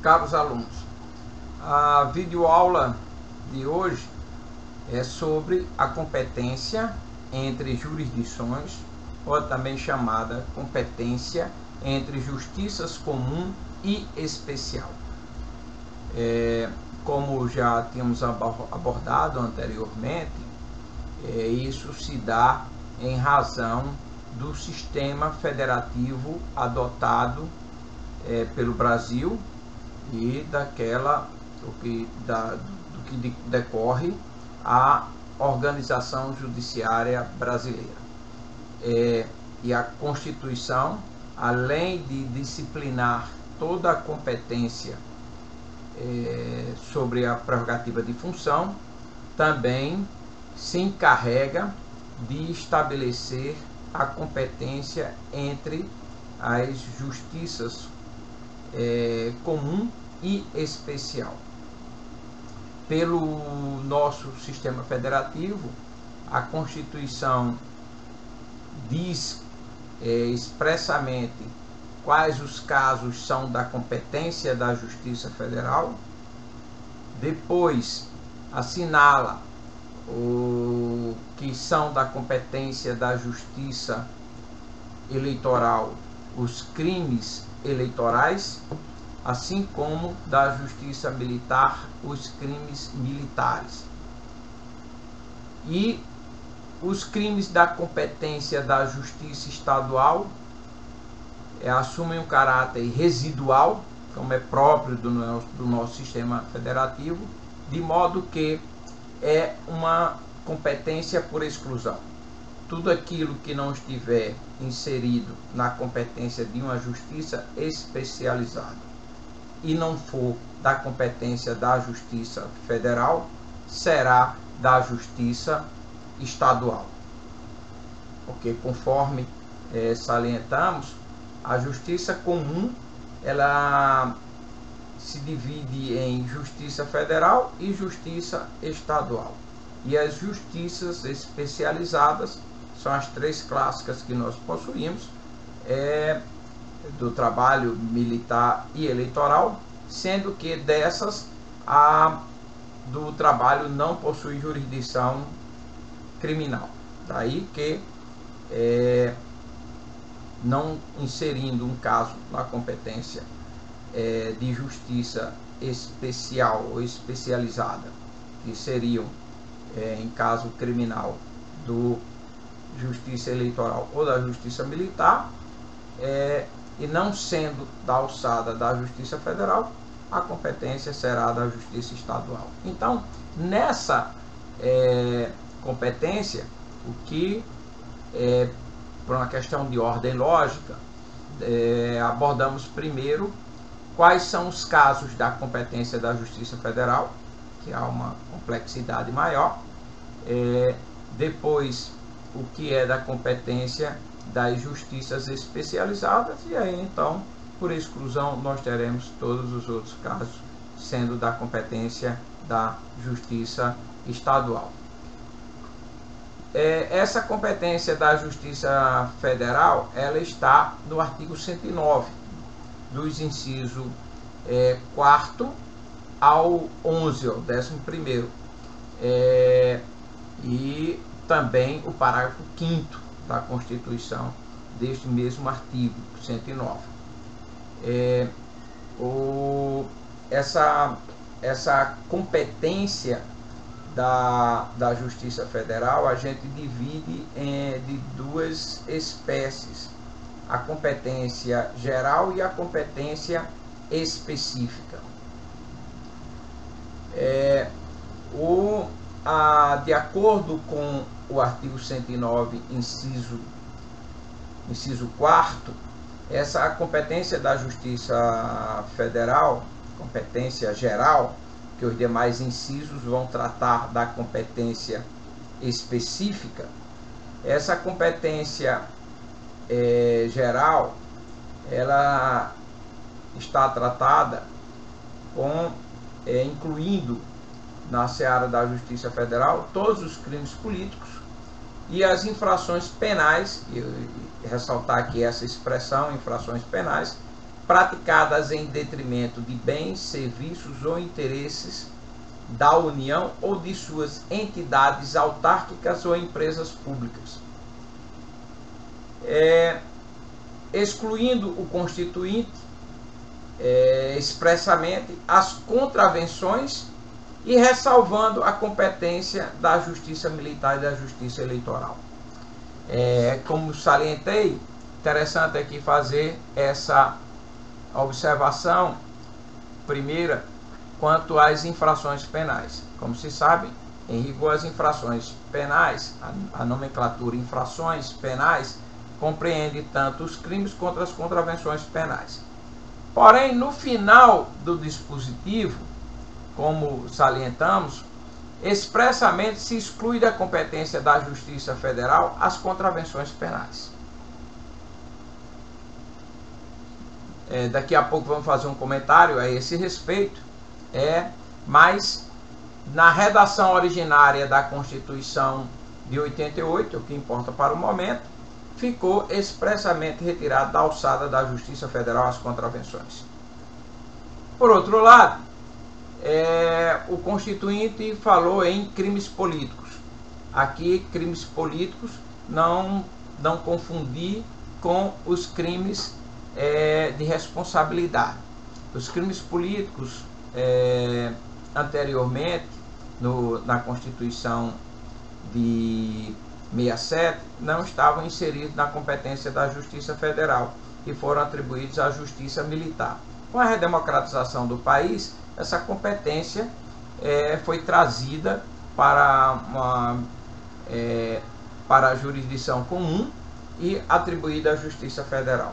Caros alunos, a videoaula de hoje é sobre a competência entre jurisdições, ou também chamada competência entre justiças comum e especial. Como já tínhamos abordado anteriormente, isso se dá em razão do sistema federativo adotado pelo Brasil e do que decorre a organização judiciária brasileira. E a Constituição, além de disciplinar toda a competência sobre a prerrogativa de função, também se encarrega de estabelecer a competência entre as justiças comum e especial. Pelo nosso sistema federativo, a Constituição diz expressamente quais os casos são da competência da Justiça Federal, depois assinala o que são da competência da Justiça Eleitoral os crimes eleitorais, assim como da Justiça Militar os crimes militares. E os crimes da competência da Justiça Estadual assumem um caráter residual, como é próprio do nosso sistema federativo, de modo que é uma competência por exclusão. Tudo aquilo que não estiver inserido na competência de uma justiça especializada e não for da competência da Justiça Federal, será da Justiça Estadual. Porque, conforme salientamos, a Justiça Comum ela se divide em Justiça Federal e Justiça Estadual. E as justiças especializadas são as três clássicas que nós possuímos, do trabalho militar e eleitoral, sendo que dessas a do trabalho não possui jurisdição criminal. Daí que, não inserindo um caso na competência de justiça especial ou especializada, que seriam, em caso criminal, do Justiça Eleitoral ou da Justiça Militar, e não sendo da alçada da Justiça Federal, a competência será da Justiça Estadual. Então, nessa competência, o que, por uma questão de ordem lógica, abordamos primeiro quais são os casos da competência da Justiça Federal, que há uma complexidade maior, depois o que é da competência das justiças especializadas, e aí então, por exclusão, nós teremos todos os outros casos sendo da competência da Justiça Estadual. Essa competência da Justiça Federal, ela está no artigo 109, dos incisos 4º ao 11, ao 11º, e também o parágrafo 5º da Constituição, deste mesmo artigo 109. Essa competência da Justiça Federal a gente divide de duas espécies: a competência geral e a competência específica. De acordo com o artigo 109, inciso 4º, essa competência da Justiça Federal, competência geral, que os demais incisos vão tratar da competência específica, essa competência geral, ela está tratada incluindo na seara da Justiça Federal todos os crimes políticos e as infrações penais, e ressaltar aqui essa expressão, infrações penais, praticadas em detrimento de bens, serviços ou interesses da União ou de suas entidades autárquicas ou empresas públicas. Excluindo o Constituinte expressamente as contravenções e ressalvando a competência da Justiça Militar e da Justiça Eleitoral. Como salientei, interessante aqui fazer essa observação primeira quanto às infrações penais. Como se sabe, em rigor as infrações penais, a nomenclatura infrações penais compreende tanto os crimes quanto as contravenções penais. Porém, no final do dispositivo, como salientamos, expressamente se exclui da competência da Justiça Federal as contravenções penais. Daqui a pouco vamos fazer um comentário a esse respeito, mas na redação originária da Constituição de 88, o que importa para o momento, ficou expressamente retirado da alçada da Justiça Federal as contravenções. Por outro lado, o Constituinte falou em crimes políticos. Aqui, crimes políticos, não confundir com os crimes de responsabilidade. Os crimes políticos, anteriormente, na Constituição de 67, não estavam inseridos na competência da Justiça Federal e foram atribuídos à Justiça Militar. Com a redemocratização do país, essa competência foi trazida para a jurisdição comum e atribuída à Justiça Federal.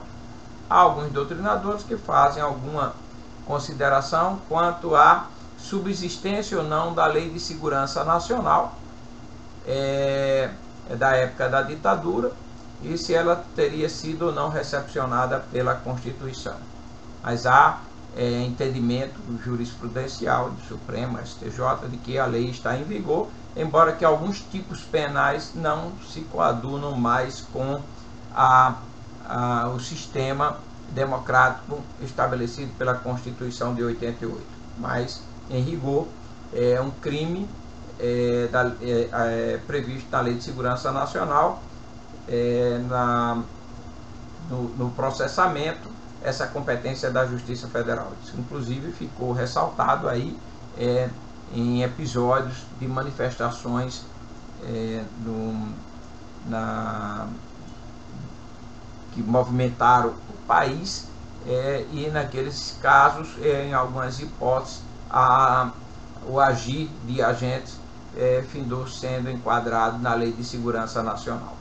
Há alguns doutrinadores que fazem alguma consideração quanto à subsistência ou não da Lei de Segurança Nacional da época da ditadura e se ela teria sido ou não recepcionada pela Constituição. Mas há entendimento jurisprudencial do Supremo, STJ, de que a lei está em vigor, embora que alguns tipos penais não se coadunam mais com o sistema democrático estabelecido pela Constituição de 88. Mas, em rigor, é um crime previsto na Lei de Segurança Nacional, no processamento, essa competência da Justiça Federal. Isso, inclusive, ficou ressaltado aí em episódios de manifestações que movimentaram o país e naqueles casos, em algumas hipóteses, o agir de agentes findou sendo enquadrado na Lei de Segurança Nacional.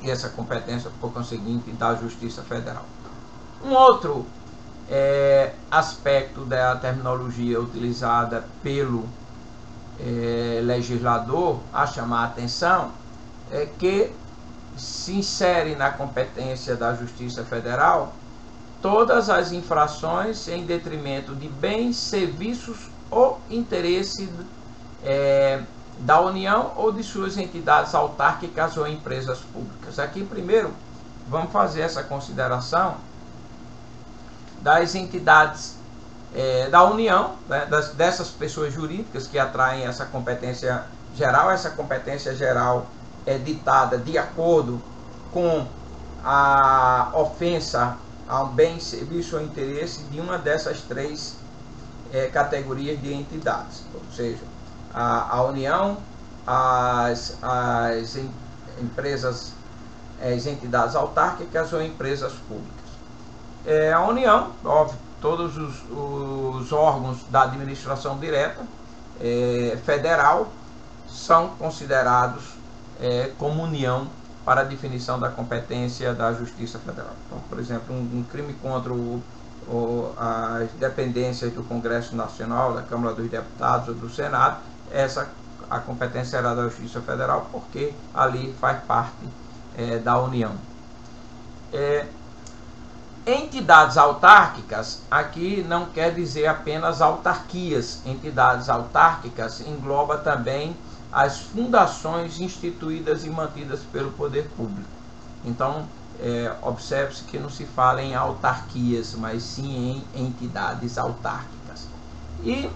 E essa competência, por conseguinte, da Justiça Federal. Um outro aspecto da terminologia utilizada pelo legislador a chamar a atenção é que se insere na competência da Justiça Federal todas as infrações em detrimento de bens, serviços ou interesse da União ou de suas entidades autárquicas ou empresas públicas. Aqui, primeiro, vamos fazer essa consideração das entidades da União, né, dessas pessoas jurídicas que atraem essa competência geral. Essa competência geral é ditada de acordo com a ofensa ao bem, serviço ou interesse de uma dessas três categorias de entidades, ou seja, a União, as empresas, as entidades autárquicas ou empresas públicas. A União, óbvio, todos os órgãos da administração direta federal são considerados como União para a definição da competência da Justiça Federal. Então, por exemplo, um crime contra as dependências do Congresso Nacional, da Câmara dos Deputados ou do Senado, a competência era da Justiça Federal, porque ali faz parte da União. Entidades autárquicas, aqui não quer dizer apenas autarquias. Entidades autárquicas engloba também as fundações instituídas e mantidas pelo poder público. Então, observe-se que não se fala em autarquias, mas sim em entidades autárquicas. E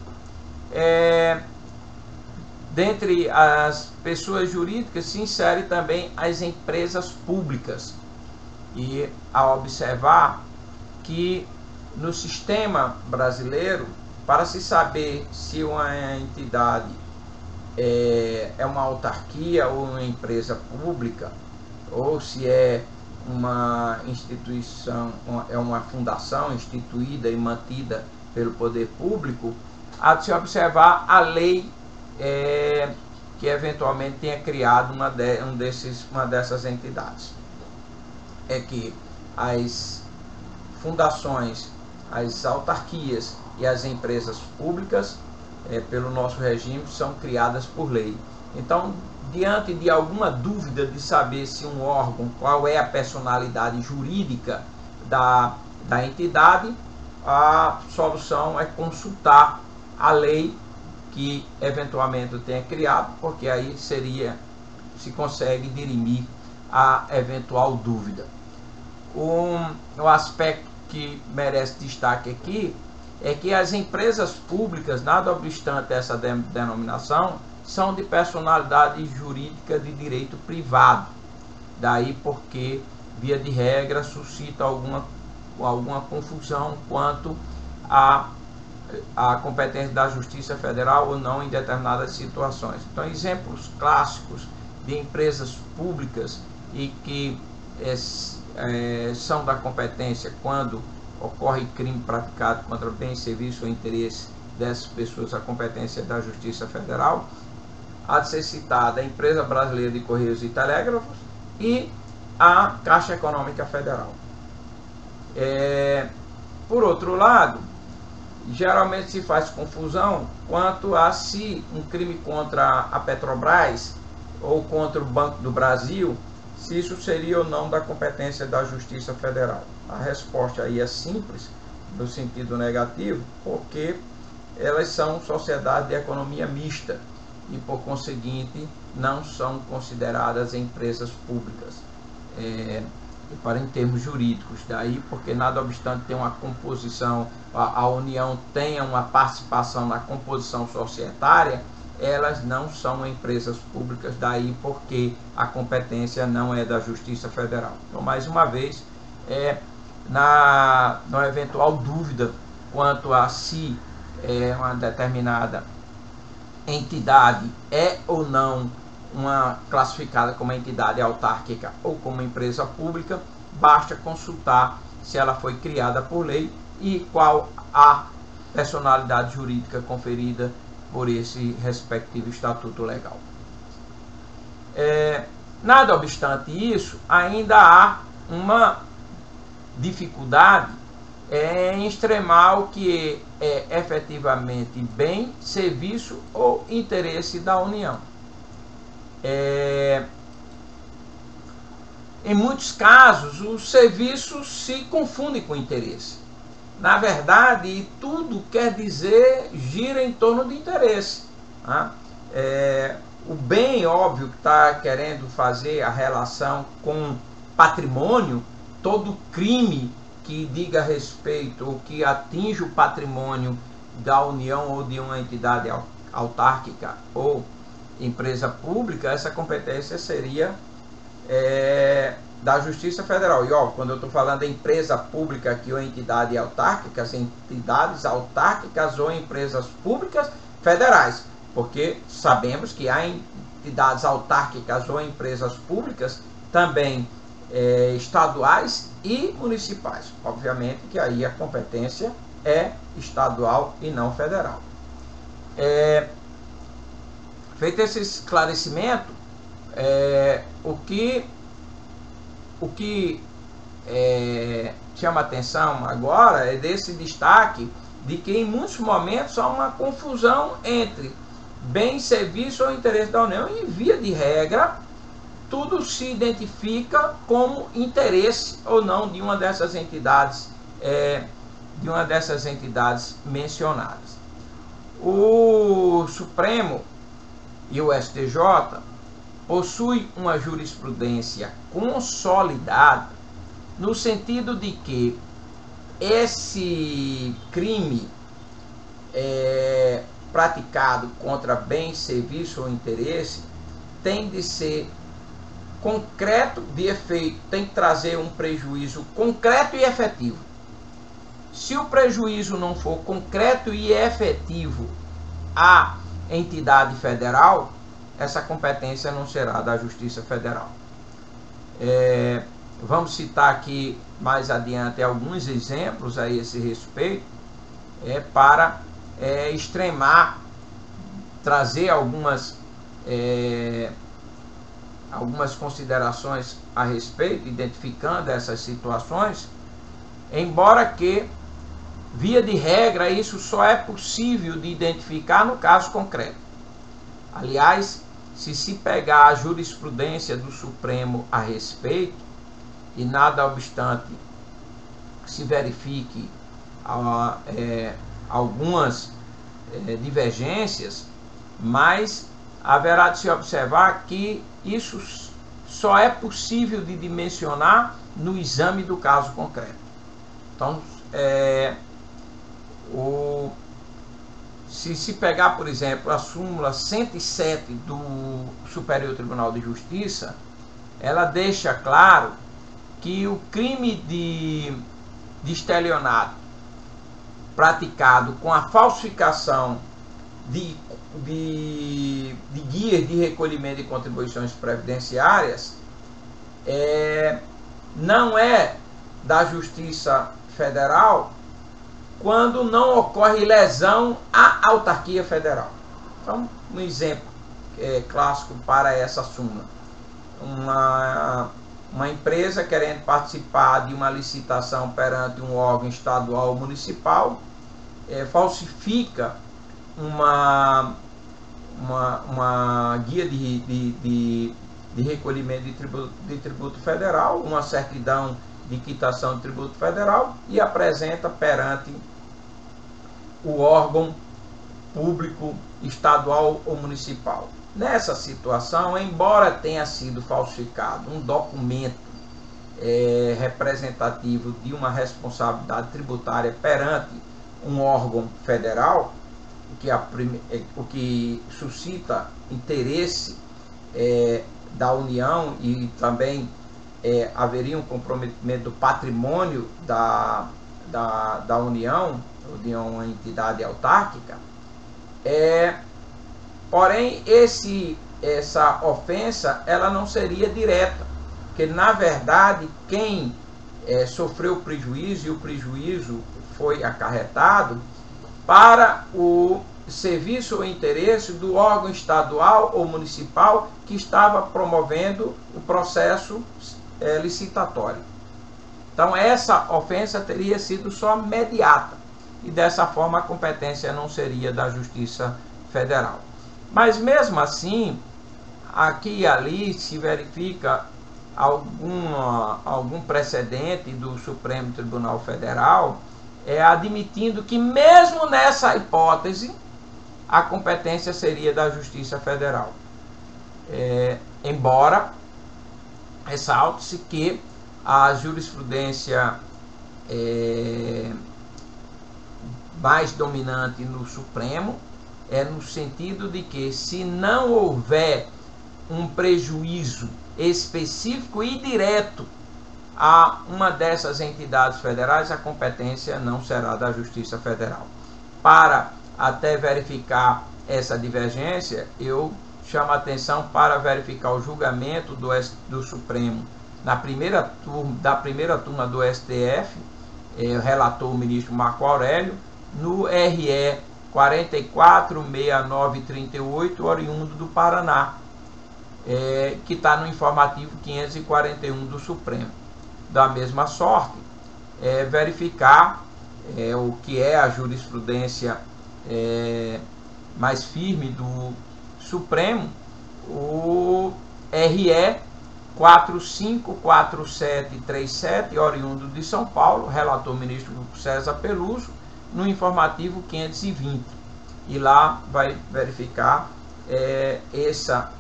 dentre as pessoas jurídicas se insere também as empresas públicas. E a observar que no sistema brasileiro, para se saber se uma entidade é uma autarquia ou uma empresa pública, ou se é uma instituição, é uma fundação instituída e mantida pelo poder público, há de se observar a lei que eventualmente tenha criado uma dessas entidades. É que as fundações, as autarquias e as empresas públicas, pelo nosso regime, são criadas por lei. Então, diante de alguma dúvida de saber se um órgão, qual é a personalidade jurídica da entidade, a solução é consultar a lei que eventualmente tenha criado, porque aí se consegue dirimir a eventual dúvida. Um aspecto que merece destaque aqui é que as empresas públicas, nada obstante essa denominação, são de personalidade jurídica de direito privado. Daí porque, via de regra, suscita alguma confusão quanto à competência da Justiça Federal ou não em determinadas situações. Então, exemplos clássicos de empresas públicas e que são da competência quando ocorre crime praticado contra bem, serviço ou interesse dessas pessoas, a competência da Justiça Federal. Há de ser citada a Empresa Brasileira de Correios e Telégrafos e a Caixa Econômica Federal. Por outro lado, geralmente se faz confusão quanto a se um crime contra a Petrobras ou contra o Banco do Brasil, se isso seria ou não da competência da Justiça Federal. A resposta aí é simples, no sentido negativo, porque elas são sociedades de economia mista e, por conseguinte, não são consideradas empresas públicas em termos jurídicos. Daí porque, nada obstante ter uma composição, a União tenha uma participação na composição societária, elas não são empresas públicas, daí porque a competência não é da Justiça Federal. Então, mais uma vez, na eventual dúvida quanto a se uma determinada entidade é ou não classificada como entidade autárquica ou como empresa pública, basta consultar se ela foi criada por lei e qual a personalidade jurídica conferida por esse respectivo estatuto legal. Nada obstante isso, ainda há uma dificuldade em extremar o que é efetivamente bem, serviço ou interesse da União. Em muitos casos, os serviços se confundem com o interesse. Na verdade, tudo quer dizer gira em torno do interesse. O bem, óbvio, que está querendo fazer a relação com patrimônio, todo crime que diga respeito ou que atinja o patrimônio da União ou de uma entidade autárquica ou empresa pública, essa competência seria da Justiça Federal. E quando eu estou falando de empresa pública aqui ou entidade autárquica, entidades autárquicas ou empresas públicas federais, porque sabemos que há entidades autárquicas ou empresas públicas também estaduais e municipais. Obviamente que aí a competência é estadual e não federal. Feito esse esclarecimento, o que chama atenção agora é desse destaque de que em muitos momentos há uma confusão entre bem, serviço ou interesse da União e, via de regra, tudo se identifica como interesse ou não de uma dessas entidades, mencionadas. O Supremo e o STJ possuem uma jurisprudência consolidada no sentido de que esse crime praticado contra bem, serviço ou interesse tem de ser concreto de efeito, tem que trazer um prejuízo concreto e efetivo. Se o prejuízo não for concreto e efetivo à entidade federal, essa competência não será da Justiça Federal. Vamos citar aqui mais adiante alguns exemplos a esse respeito, para extremar, trazer algumas considerações a respeito, identificando essas situações, embora que, via de regra, isso só é possível de identificar no caso concreto. Aliás, se pegar a jurisprudência do Supremo a respeito, e nada obstante se verifique algumas divergências, mas haverá de se observar que isso só é possível de dimensionar no exame do caso concreto. Então, se pegar, por exemplo, a súmula 107 do Superior Tribunal de Justiça, ela deixa claro que o crime de estelionato praticado com a falsificação de guias de recolhimento de contribuições previdenciárias não é da Justiça Federal quando não ocorre lesão à autarquia federal. Então, um exemplo clássico para essa súmula: uma empresa querendo participar de uma licitação perante um órgão estadual ou municipal, falsifica uma guia de recolhimento de tributo federal, uma certidão de quitação de tributo federal, e apresenta perante o órgão público estadual ou municipal. Nessa situação, embora tenha sido falsificado um documento representativo de uma responsabilidade tributária perante um órgão federal, o que suscita interesse da União, e também haveria um comprometimento do patrimônio da União, de uma entidade autárquica, porém essa ofensa ela não seria direta, porque na verdade quem sofreu prejuízo, e o prejuízo foi acarretado para o serviço ou interesse do órgão estadual ou municipal que estava promovendo o processo licitatório. Então essa ofensa teria sido só mediata, e dessa forma a competência não seria da Justiça Federal. Mas mesmo assim, aqui e ali se verifica algum precedente do Supremo Tribunal Federal admitindo que mesmo nessa hipótese a competência seria da Justiça Federal. Embora ressalte-se que a jurisprudência mais dominante no Supremo no sentido de que, se não houver um prejuízo específico e direto a uma dessas entidades federais, a competência não será da Justiça Federal. Para até verificar essa divergência, eu chamo a atenção para verificar o julgamento do Supremo da primeira turma do STF, relator o ministro Marco Aurélio, no RE 446938, oriundo do Paraná, que está no informativo 541 do Supremo. Da mesma sorte, verificar o que é a jurisprudência mais firme do Supremo, o RE 454737, oriundo de São Paulo, relator ministro César Peluso, no informativo 520. E lá vai verificar essa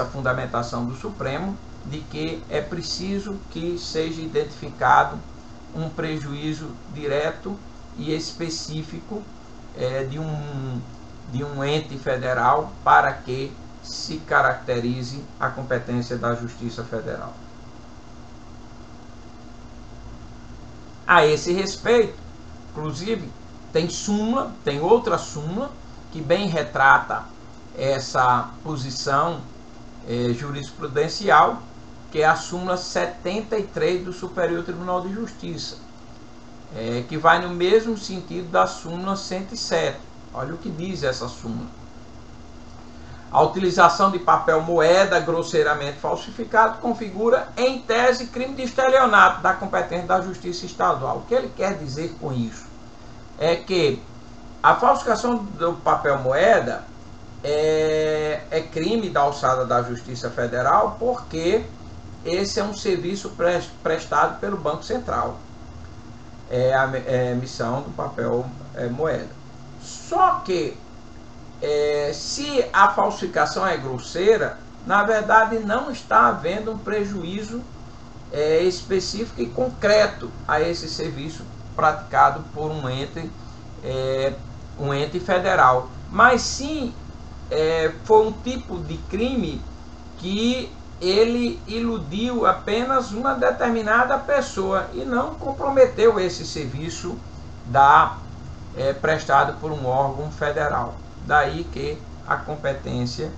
fundamentação do Supremo, de que é preciso que seja identificado um prejuízo direto e específico de um ente federal para que se caracterize a competência da Justiça Federal. A esse respeito, inclusive, tem outra súmula que bem retrata essa posição jurisprudencial, que é a súmula 73 do Superior Tribunal de Justiça, que vai no mesmo sentido da súmula 107. Olha o que diz essa súmula. A utilização de papel moeda grosseiramente falsificado configura, em tese, crime de estelionato da competência da Justiça Estadual. O que ele quer dizer com isso? É que a falsificação do papel moeda é crime da alçada da Justiça Federal, porque esse é um serviço prestado pelo Banco Central. É a emissão do papel moeda. Só que se a falsificação é grosseira, na verdade não está havendo um prejuízo específico e concreto a esse serviço praticado por um ente federal, mas sim foi um tipo de crime que ele iludiu apenas uma determinada pessoa e não comprometeu esse serviço prestado por um órgão federal. Daí que a competência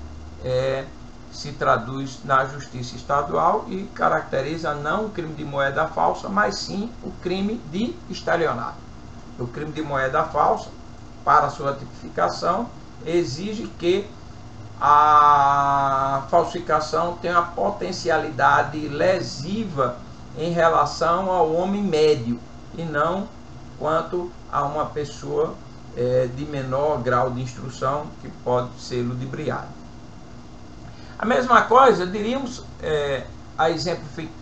se traduz na Justiça Estadual e caracteriza não o crime de moeda falsa, mas sim o crime de estelionato. O crime de moeda falsa, para sua tipificação, exige que a falsificação tenha uma potencialidade lesiva em relação ao homem médio e não quanto a uma pessoa de menor grau de instrução que pode ser ludibriada. A mesma coisa diríamos a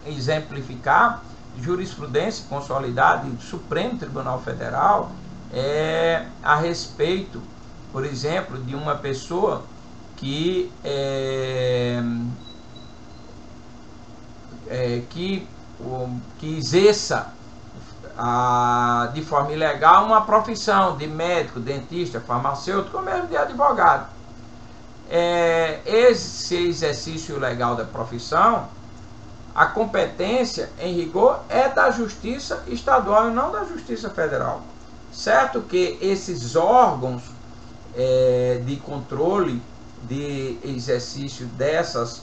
exemplificar jurisprudência consolidada do Supremo Tribunal Federal a respeito, por exemplo, de uma pessoa que exerça de forma ilegal uma profissão de médico, dentista, farmacêutico ou mesmo de advogado. Esse exercício ilegal da profissão, a competência, em rigor, é da Justiça Estadual e não da Justiça Federal. Certo que esses órgãos de controle de exercício dessas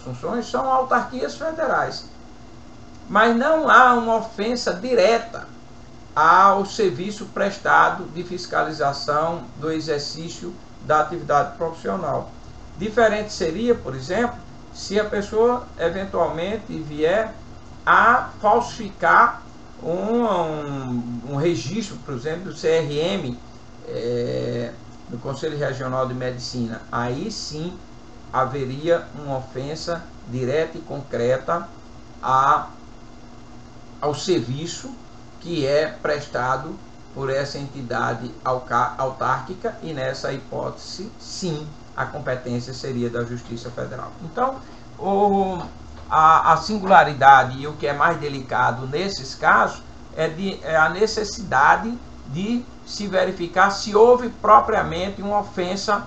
funções são autarquias federais. Mas não há uma ofensa direta ao serviço prestado de fiscalização do exercício da atividade profissional. Diferente seria, por exemplo, se a pessoa eventualmente vier a falsificar um registro, por exemplo, do CRM, do Conselho Regional de Medicina. Aí sim haveria uma ofensa direta e concreta ao serviço que é prestado por essa entidade autárquica, e nessa hipótese, sim, a competência seria da Justiça Federal. Então, a singularidade e o que é mais delicado nesses casos é a necessidade de se verificar se houve propriamente uma ofensa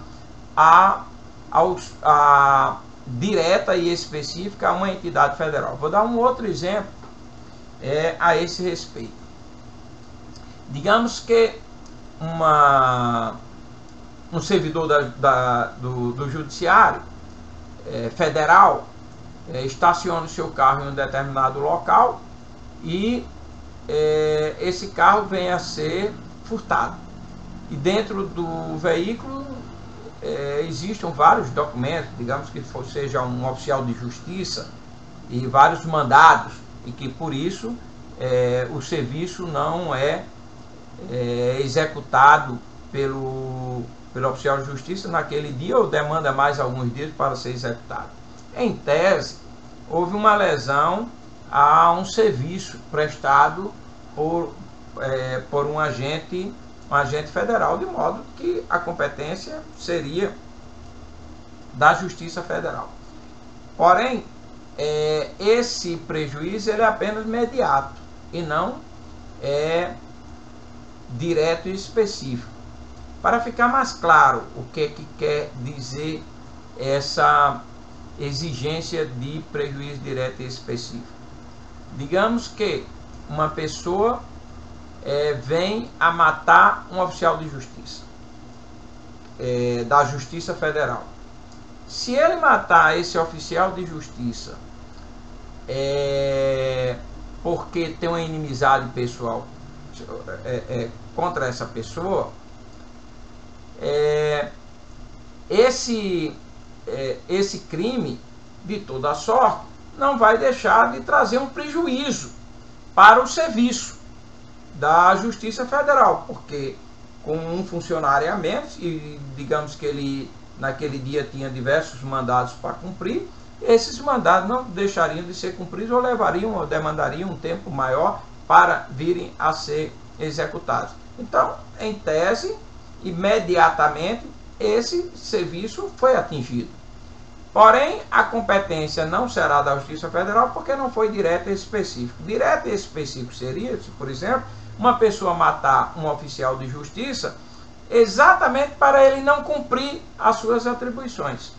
direta e específica a uma entidade federal. Vou dar um outro exemplo a esse respeito. Digamos que um servidor do Judiciário Federal estaciona o seu carro em um determinado local e esse carro vem a ser furtado. E dentro do veículo existem vários documentos, digamos que seja um oficial de justiça e vários mandados, e que por isso o serviço não é executado pelo oficial de justiça naquele dia ou demanda mais alguns dias para ser executado. Em tese, houve uma lesão a um serviço prestado por um agente federal, de modo que a competência seria da Justiça Federal. Porém, esse prejuízo ele é apenas imediato e não é direto e específico. Para ficar mais claro o que quer dizer essa exigência de prejuízo direto e específico. Digamos que uma pessoa vem a matar um oficial de justiça, da Justiça Federal. Se ele matar esse oficial de justiça porque tem uma inimizade pessoal contra essa pessoa, esse crime, de toda sorte, não vai deixar de trazer um prejuízo para o serviço da Justiça Federal, porque com um funcionário a menos, e digamos que ele naquele dia tinha diversos mandados para cumprir, esses mandados não deixariam de ser cumpridos ou levariam ou demandariam um tempo maior para virem a ser executados. Então, em tese, imediatamente esse serviço foi atingido. Porém, a competência não será da Justiça Federal porque não foi direta e específica. Direta e específico seria, se, por exemplo, uma pessoa matar um oficial de justiça exatamente para ele não cumprir as suas atribuições.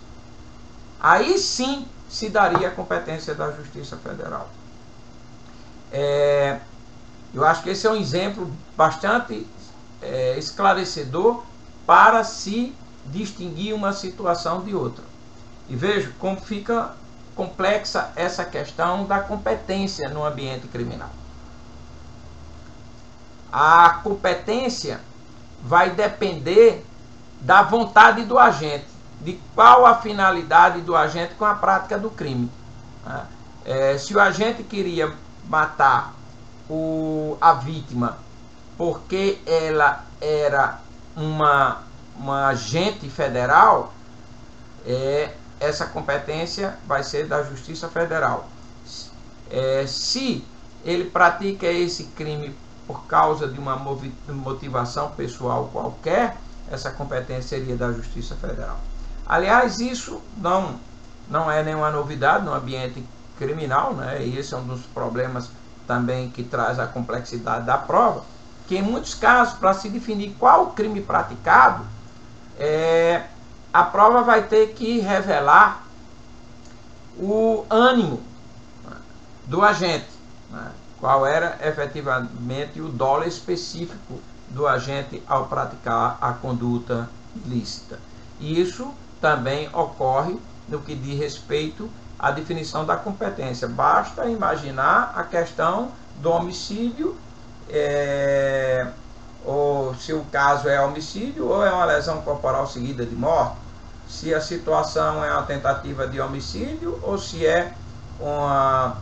Aí sim se daria a competência da Justiça Federal. Eu acho que esse é um exemplo bastante esclarecedor para se distinguir uma situação de outra. E veja como fica complexa essa questão da competência no ambiente criminal. A competência vai depender da vontade do agente, de qual a finalidade do agente com a prática do crime. Se o agente queria matar a vítima porque ela era uma agente federal, essa competência vai ser da Justiça Federal. Se ele pratica esse crime por causa de uma motivação pessoal qualquer, essa competência seria da Justiça Federal. Aliás, isso não é nenhuma novidade no ambiente criminal, né? E esse é um dos problemas também que traz a complexidade da prova, que em muitos casos, para se definir qual o crime praticado, a prova vai ter que revelar o ânimo do agente, né? Qual era efetivamente o dolo específico do agente ao praticar a conduta ilícita. E isso também ocorre no que diz respeito à definição da competência. Basta imaginar a questão do homicídio, ou se o caso é homicídio ou é uma lesão corporal seguida de morte, se a situação é uma tentativa de homicídio ou se é uma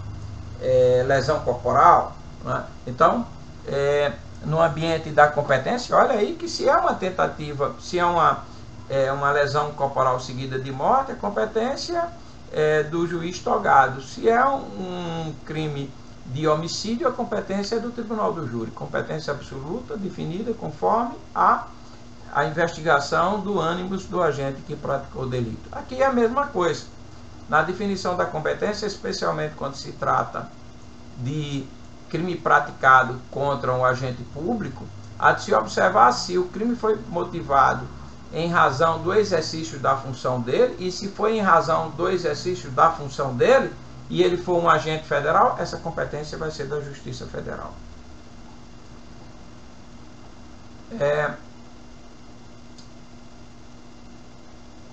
lesão corporal, né? Então, no ambiente da competência, olha aí que se é uma tentativa, se é uma lesão corporal seguida de morte, a competência é do juiz togado. Se é um crime de homicídio, a competência é do tribunal do júri. Competência absoluta definida conforme a investigação do ânimos do agente que praticou o delito. Aqui é a mesma coisa. Na definição da competência, especialmente quando se trata de crime praticado contra um agente público, há de se observar se o crime foi motivado em razão do exercício da função dele, e se foi em razão do exercício da função dele, e ele for um agente federal, essa competência vai ser da Justiça Federal.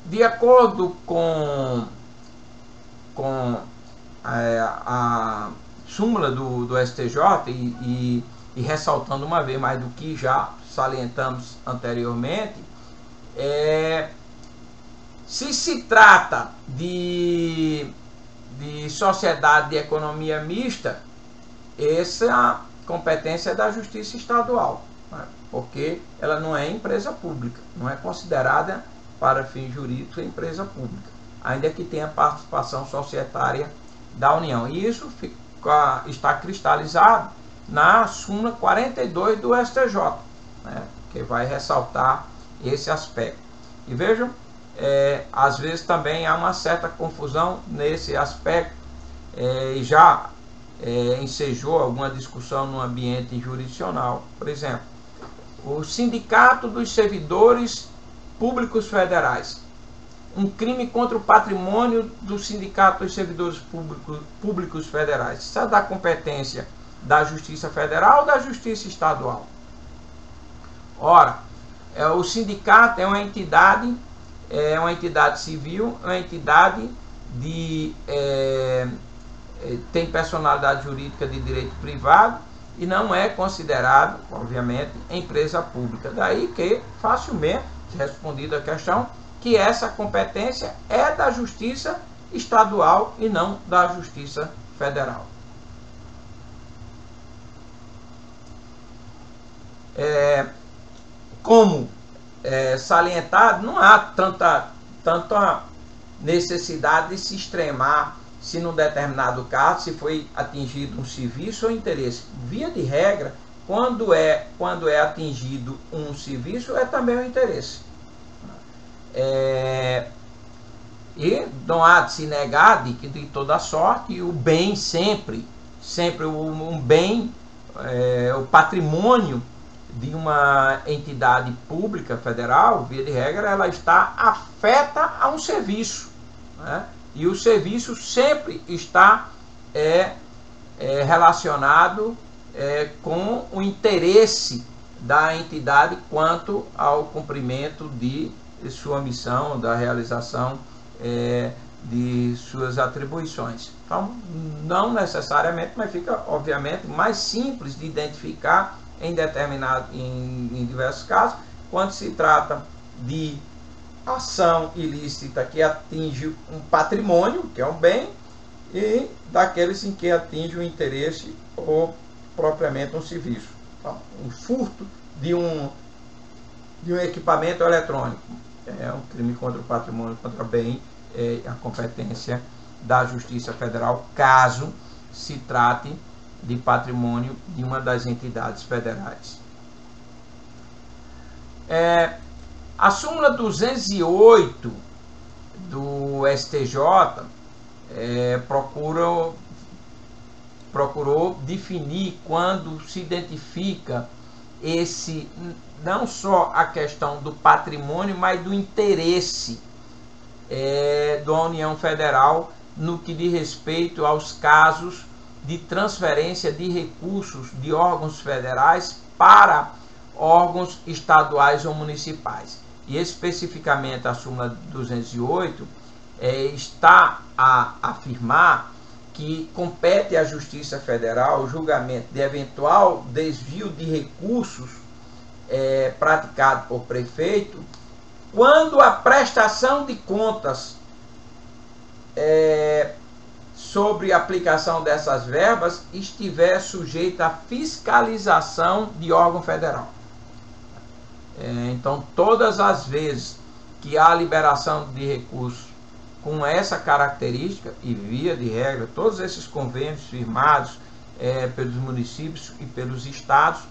De acordo com a súmula do STJ e ressaltando uma vez mais do que já salientamos anteriormente, se se trata de sociedade de economia mista, essa competência é da Justiça Estadual, né? Porque ela não é empresa pública, não é considerada para fins jurídicos empresa pública, ainda que tenha participação societária da União. E isso está cristalizado na súmula 42 do STJ, né, que vai ressaltar esse aspecto. E vejam, às vezes também há uma certa confusão nesse aspecto, e já ensejou alguma discussão no ambiente jurisdicional. Por exemplo, o Sindicato dos Servidores Públicos Federais. Um crime contra o patrimônio do Sindicato dos Servidores Públicos Federais. Isso é da competência da Justiça Federal ou da Justiça Estadual? Ora, o sindicato é uma entidade civil, é uma entidade tem personalidade jurídica de direito privado e não é considerado, obviamente, empresa pública. Daí que, facilmente, respondida a questão, que essa competência é da Justiça Estadual e não da Justiça Federal. Como salientado, não há tanta necessidade de se extremar se num determinado caso, se foi atingido um serviço ou interesse. Via de regra, quando é atingido um serviço, é também um interesse. E não há de se negar de toda sorte, e o bem sempre um bem, o patrimônio de uma entidade pública federal, via de regra, ela está afeta a um serviço, né? E o serviço sempre está relacionado com o interesse da entidade quanto ao cumprimento de sua missão, da realização de suas atribuições. Então, não necessariamente, mas fica, obviamente, mais simples de identificar em diversos casos, quando se trata de ação ilícita que atinge um patrimônio, que é um bem, e daqueles em que atinge o interesse ou propriamente um serviço. Então, um furto de um equipamento eletrônico é um crime contra o patrimônio, contra o bem, a competência da Justiça Federal, caso se trate de patrimônio de uma das entidades federais. A súmula 208 do STJ procurou definir quando se identifica não só a questão do patrimônio, mas do interesse da União Federal no que diz respeito aos casos de transferência de recursos de órgãos federais para órgãos estaduais ou municipais. E especificamente a súmula 208 está a afirmar que compete à Justiça Federal o julgamento de eventual desvio de recursos praticado por prefeito quando a prestação de contas sobre a aplicação dessas verbas estiver sujeita à fiscalização de órgão federal. Então, todas as vezes que há liberação de recursos com essa característica, e via de regra, todos esses convênios firmados pelos municípios e pelos estados,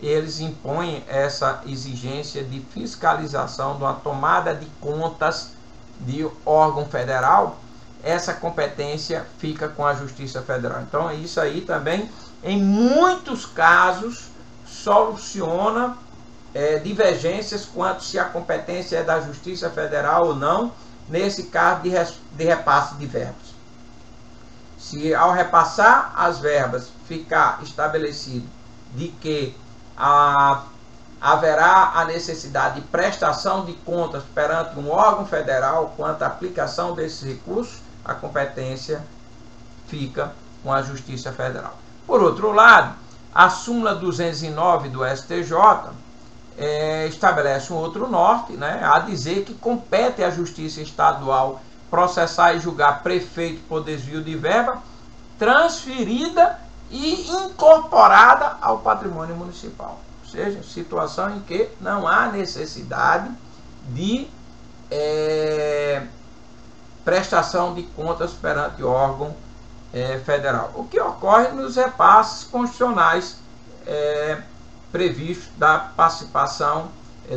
eles impõem essa exigência de fiscalização de uma tomada de contas de órgão federal. Essa competência fica com a Justiça Federal. Então, isso aí também, em muitos casos, soluciona divergências quanto se a competência é da Justiça Federal ou não, nesse caso de repasse de verbas. Se ao repassar as verbas ficar estabelecido de que haverá a necessidade de prestação de contas perante um órgão federal quanto à aplicação desses recursos, a competência fica com a Justiça Federal. Por outro lado, a súmula 209 do STJ estabelece um outro norte, né, a dizer que compete à Justiça Estadual processar e julgar prefeito por desvio de verba transferida e incorporada ao patrimônio municipal. Ou seja, situação em que não há necessidade de prestação de contas perante órgão federal. O que ocorre nos repasses constitucionais previstos da participação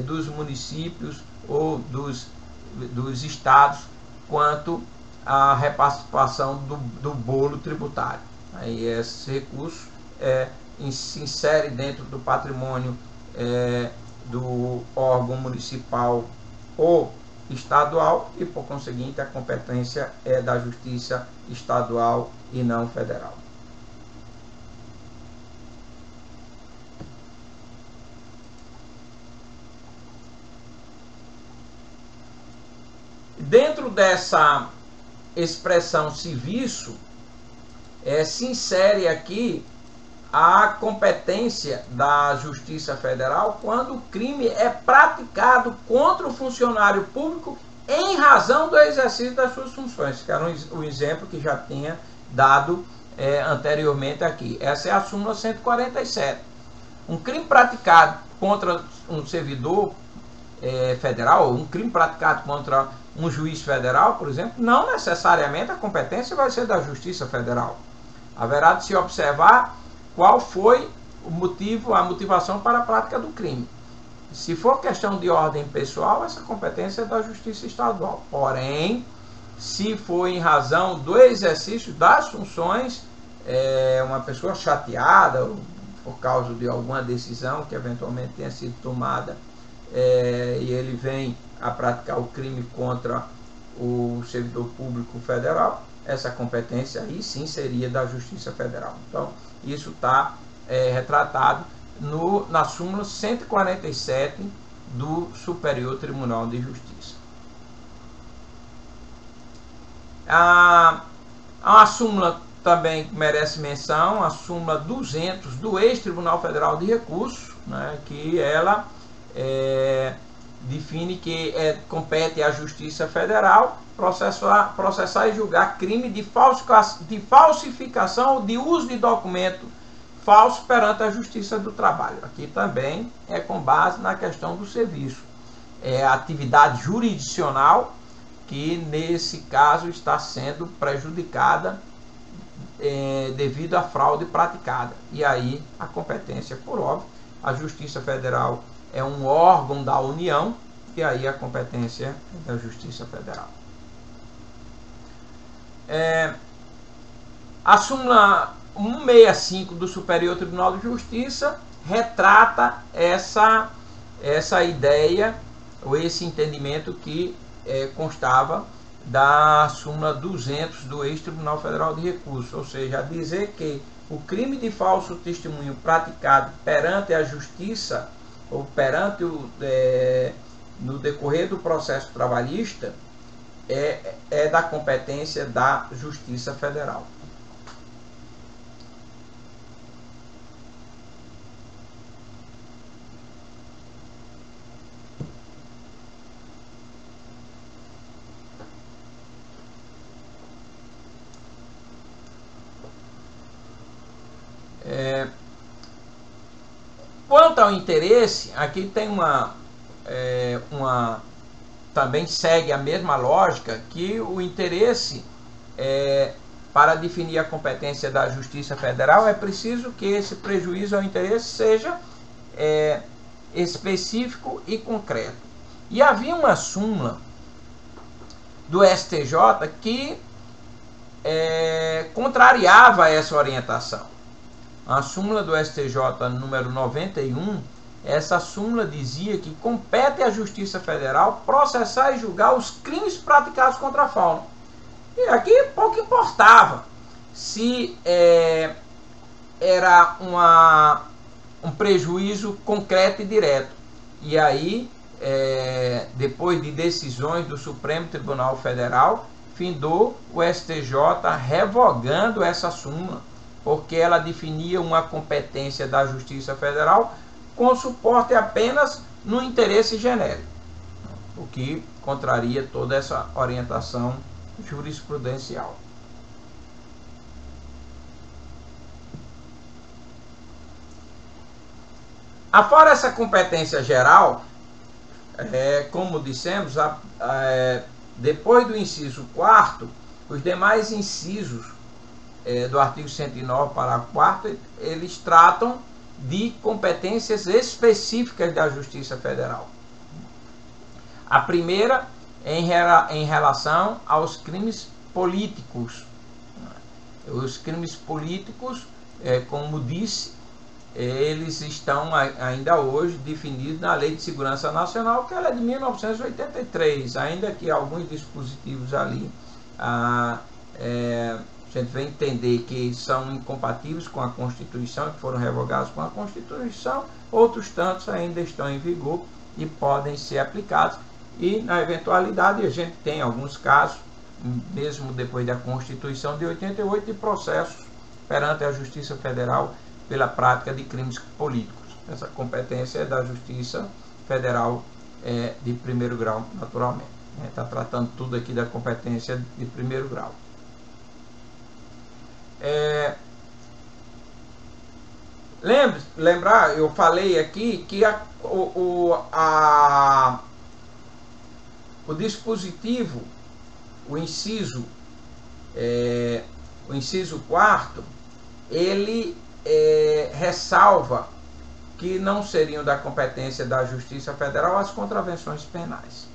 dos municípios ou dos estados quanto a repartição do bolo tributário. Aí esse recurso se insere dentro do patrimônio do órgão municipal ou estadual e, por conseguinte, a competência é da Justiça Estadual e não federal. Dentro dessa expressão serviço, se insere aqui a competência da Justiça Federal quando o crime é praticado contra o funcionário público em razão do exercício das suas funções, que era o exemplo que já tinha dado anteriormente aqui. Essa é a súmula 147. Um crime praticado contra um servidor federal, um crime praticado contra um juiz federal, por exemplo, não necessariamente a competência vai ser da Justiça Federal. Haverá de se observar qual foi o motivo, a motivação para a prática do crime. Se for questão de ordem pessoal, essa competência é da Justiça Estadual. Porém, se for em razão do exercício das funções, uma pessoa chateada por causa de alguma decisão que eventualmente tenha sido tomada, e ele vem a praticar o crime contra o servidor público federal, essa competência aí sim seria da Justiça Federal. Então, isso está retratado na súmula 147 do Superior Tribunal de Justiça. Há uma súmula também que merece menção, a súmula 200 do ex-Tribunal Federal de Recursos, né, que ela define que compete à Justiça Federal processar e julgar crime de falsificação ou de uso de documento falso perante a Justiça do Trabalho. Aqui também é com base na questão do serviço. É a atividade jurisdicional que, nesse caso, está sendo prejudicada devido à fraude praticada. E aí, a competência, por óbvio, a Justiça Federal é um órgão da União, e aí a competência é da Justiça Federal. A súmula 165 do Superior Tribunal de Justiça retrata essa ideia, ou esse entendimento que constava da súmula 200 do ex-Tribunal Federal de Recursos, ou seja, a dizer que o crime de falso testemunho praticado perante a Justiça ou perante no decorrer do processo trabalhista é da competência da Justiça Federal. Quanto ao interesse, aqui tem também segue a mesma lógica, que o interesse, para definir a competência da Justiça Federal, é preciso que esse prejuízo ao interesse seja específico e concreto. E havia uma súmula do STJ que contrariava essa orientação. A súmula do STJ número 91, essa súmula dizia que compete à Justiça Federal processar e julgar os crimes praticados contra a fauna. E aqui pouco importava se era um prejuízo concreto e direto. E aí, depois de decisões do Supremo Tribunal Federal, findou o STJ revogando essa súmula, porque ela definia uma competência da Justiça Federal com suporte apenas no interesse genérico, o que contraria toda essa orientação jurisprudencial. Afora essa competência geral, como dissemos, depois do inciso 4º, os demais incisos do artigo 109, parágrafo 4º, eles tratam de competências específicas da Justiça Federal. A primeira em relação aos crimes políticos. Os crimes políticos, como disse, eles estão ainda hoje definidos na Lei de Segurança Nacional, que ela é de 1983, ainda que alguns dispositivos ali a gente vai entender que são incompatíveis com a Constituição, que foram revogados com a Constituição, outros tantos ainda estão em vigor e podem ser aplicados. E na eventualidade a gente tem alguns casos, mesmo depois da Constituição de 88, de processos perante a Justiça Federal pela prática de crimes políticos. Essa competência é da Justiça Federal de primeiro grau, naturalmente. Está tratando tudo aqui da competência de primeiro grau. Lembrar, eu falei aqui que o dispositivo, o inciso 4º, ele ressalva que não seriam da competência da Justiça Federal as contravenções penais.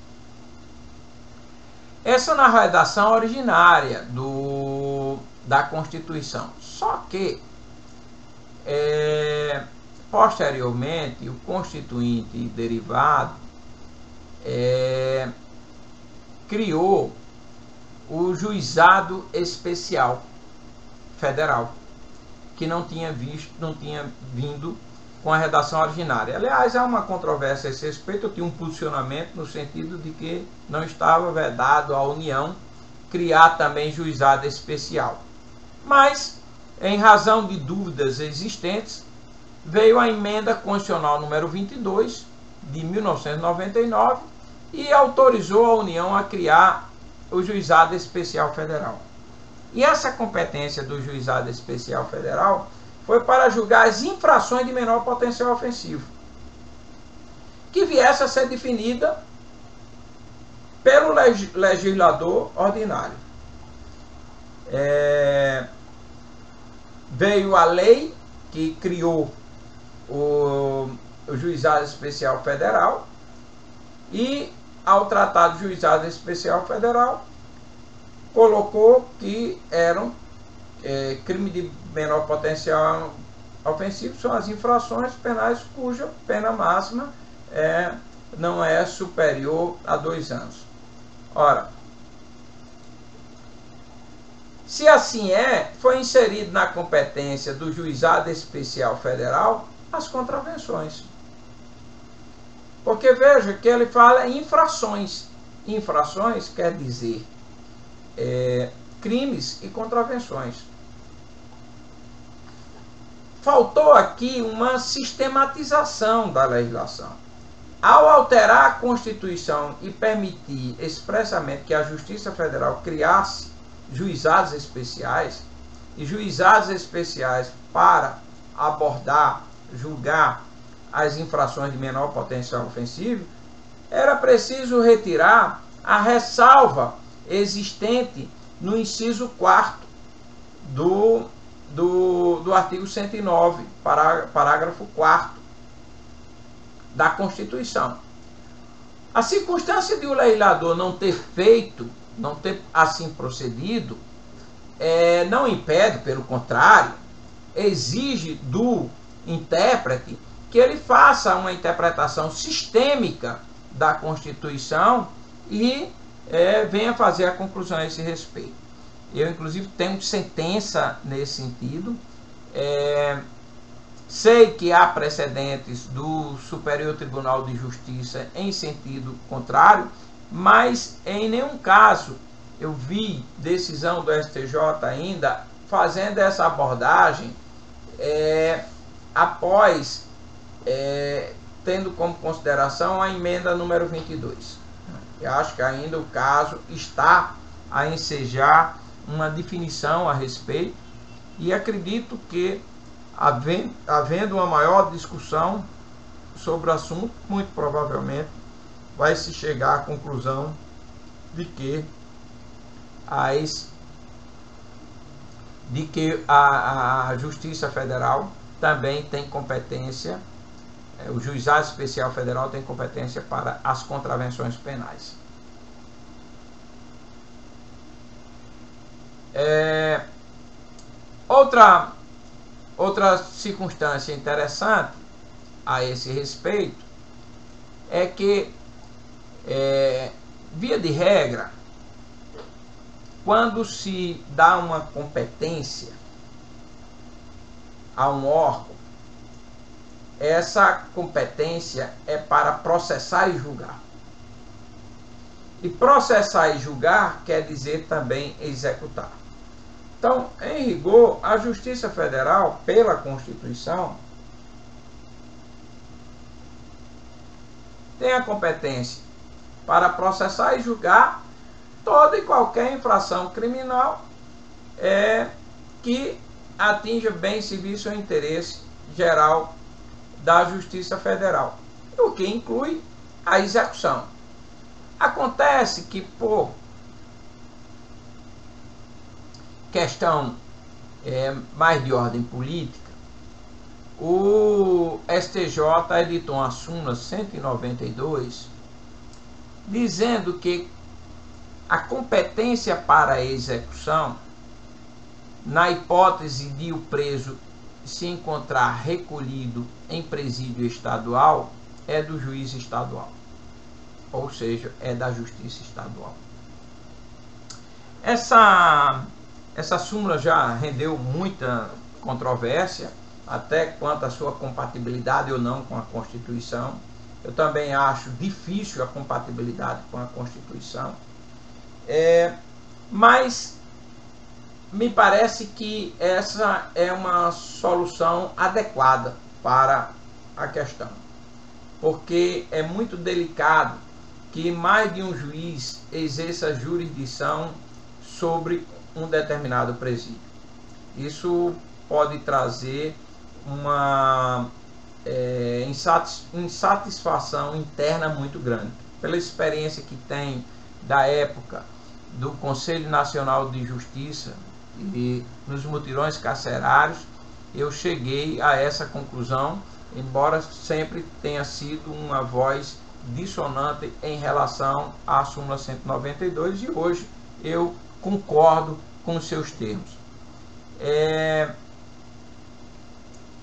Essa na redação originária da Constituição. Só que, posteriormente, o Constituinte derivado criou o Juizado Especial Federal, que não tinha vindo com a redação originária. Aliás, há uma controvérsia a esse respeito. Eu tinha um posicionamento no sentido de que não estava vedado à União criar também juizado especial. Mas, em razão de dúvidas existentes, veio a emenda constitucional número 22 de 1999 e autorizou a União a criar o Juizado Especial Federal. E essa competência do Juizado Especial Federal foi para julgar as infrações de menor potencial ofensivo, que viesse a ser definida pelo legislador ordinário. Veio a lei que criou o Juizado Especial Federal e, ao tratar do Juizado Especial Federal, colocou que eram crime de menor potencial ofensivo, são as infrações penais cuja pena máxima não é superior a 2 anos. Ora, se assim foi inserido na competência do Juizado Especial Federal as contravenções. Porque veja que ele fala em infrações. Infrações quer dizer crimes e contravenções. Faltou aqui uma sistematização da legislação. Ao alterar a Constituição e permitir expressamente que a Justiça Federal criasse juizados especiais, e juizados especiais para abordar, julgar as infrações de menor potencial ofensivo, era preciso retirar a ressalva existente no inciso 4º do artigo 109, parágrafo 4º da Constituição. A circunstância de o legislador não ter assim procedido, não impede, pelo contrário, exige do intérprete que ele faça uma interpretação sistêmica da Constituição e venha fazer a conclusão a esse respeito. Eu, inclusive, tenho sentença nesse sentido. Sei que há precedentes do Superior Tribunal de Justiça em sentido contrário, mas em nenhum caso eu vi decisão do STJ ainda fazendo essa abordagem após tendo como consideração a emenda número 22. Eu acho que ainda o caso está a ensejar uma definição a respeito e acredito que, havendo uma maior discussão sobre o assunto, muito provavelmente vai se chegar à conclusão de que a Justiça Federal também tem competência, o Juizado Especial Federal tem competência para as contravenções penais. Outra circunstância interessante a esse respeito é que, via de regra, quando se dá uma competência a um órgão, essa competência é para processar e julgar. E processar e julgar quer dizer também executar. Então, em rigor, a Justiça Federal, pela Constituição, tem a competência para processar e julgar toda e qualquer infração criminal que atinja bem, serviço ou interesse geral da Justiça Federal, o que inclui a execução. Acontece que, por questão mais de ordem política, o STJ editou uma súmula 192 dizendo que a competência para a execução, na hipótese de o preso se encontrar recolhido em presídio estadual, é do juiz estadual, ou seja, é da Justiça Estadual. Essa súmula já rendeu muita controvérsia, até quanto à sua compatibilidade ou não com a Constituição. Eu também acho difícil a compatibilidade com a Constituição, mas me parece que essa é uma solução adequada para a questão, porque é muito delicado que mais de um juiz exerça jurisdição sobre um determinado presídio. Isso pode trazer uma insatisfação interna muito grande. Pela experiência que tem da época do Conselho Nacional de Justiça e nos mutirões carcerários, eu cheguei a essa conclusão, embora sempre tenha sido uma voz dissonante em relação à súmula 192, e hoje eu concordo com os seus termos.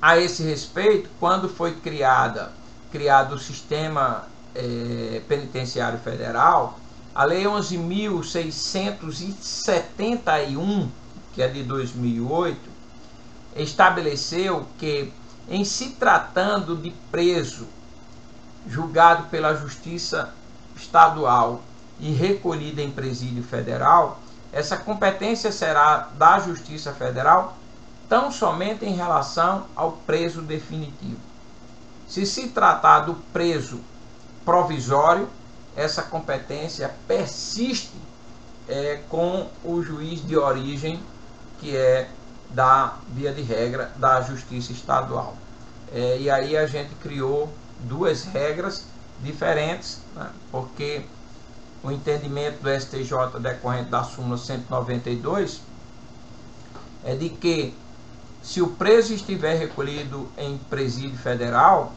A esse respeito, quando foi criado o sistema penitenciário federal, a Lei 11.671, que é de 2008, estabeleceu que, em se tratando de preso julgado pela Justiça Estadual e recolhido em presídio federal, essa competência será da Justiça Federal tão somente em relação ao preso definitivo. Se tratar do preso provisório, essa competência persiste com o juiz de origem, que é via de regra, da Justiça Estadual. E aí a gente criou duas regras diferentes, né? Porque o entendimento do STJ decorrente da súmula 192 é de que, se o preso estiver recolhido em presídio federal,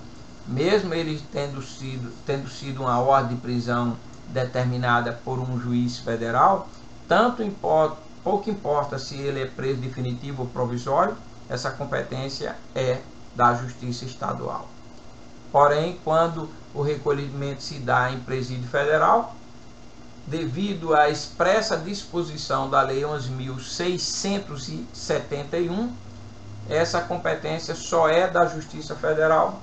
mesmo ele tendo sido uma ordem de prisão determinada por um juiz federal, pouco importa se ele é preso definitivo ou provisório, essa competência é da Justiça Estadual. Porém, quando o recolhimento se dá em presídio federal, devido à expressa disposição da Lei 11.671, essa competência só é da Justiça Federal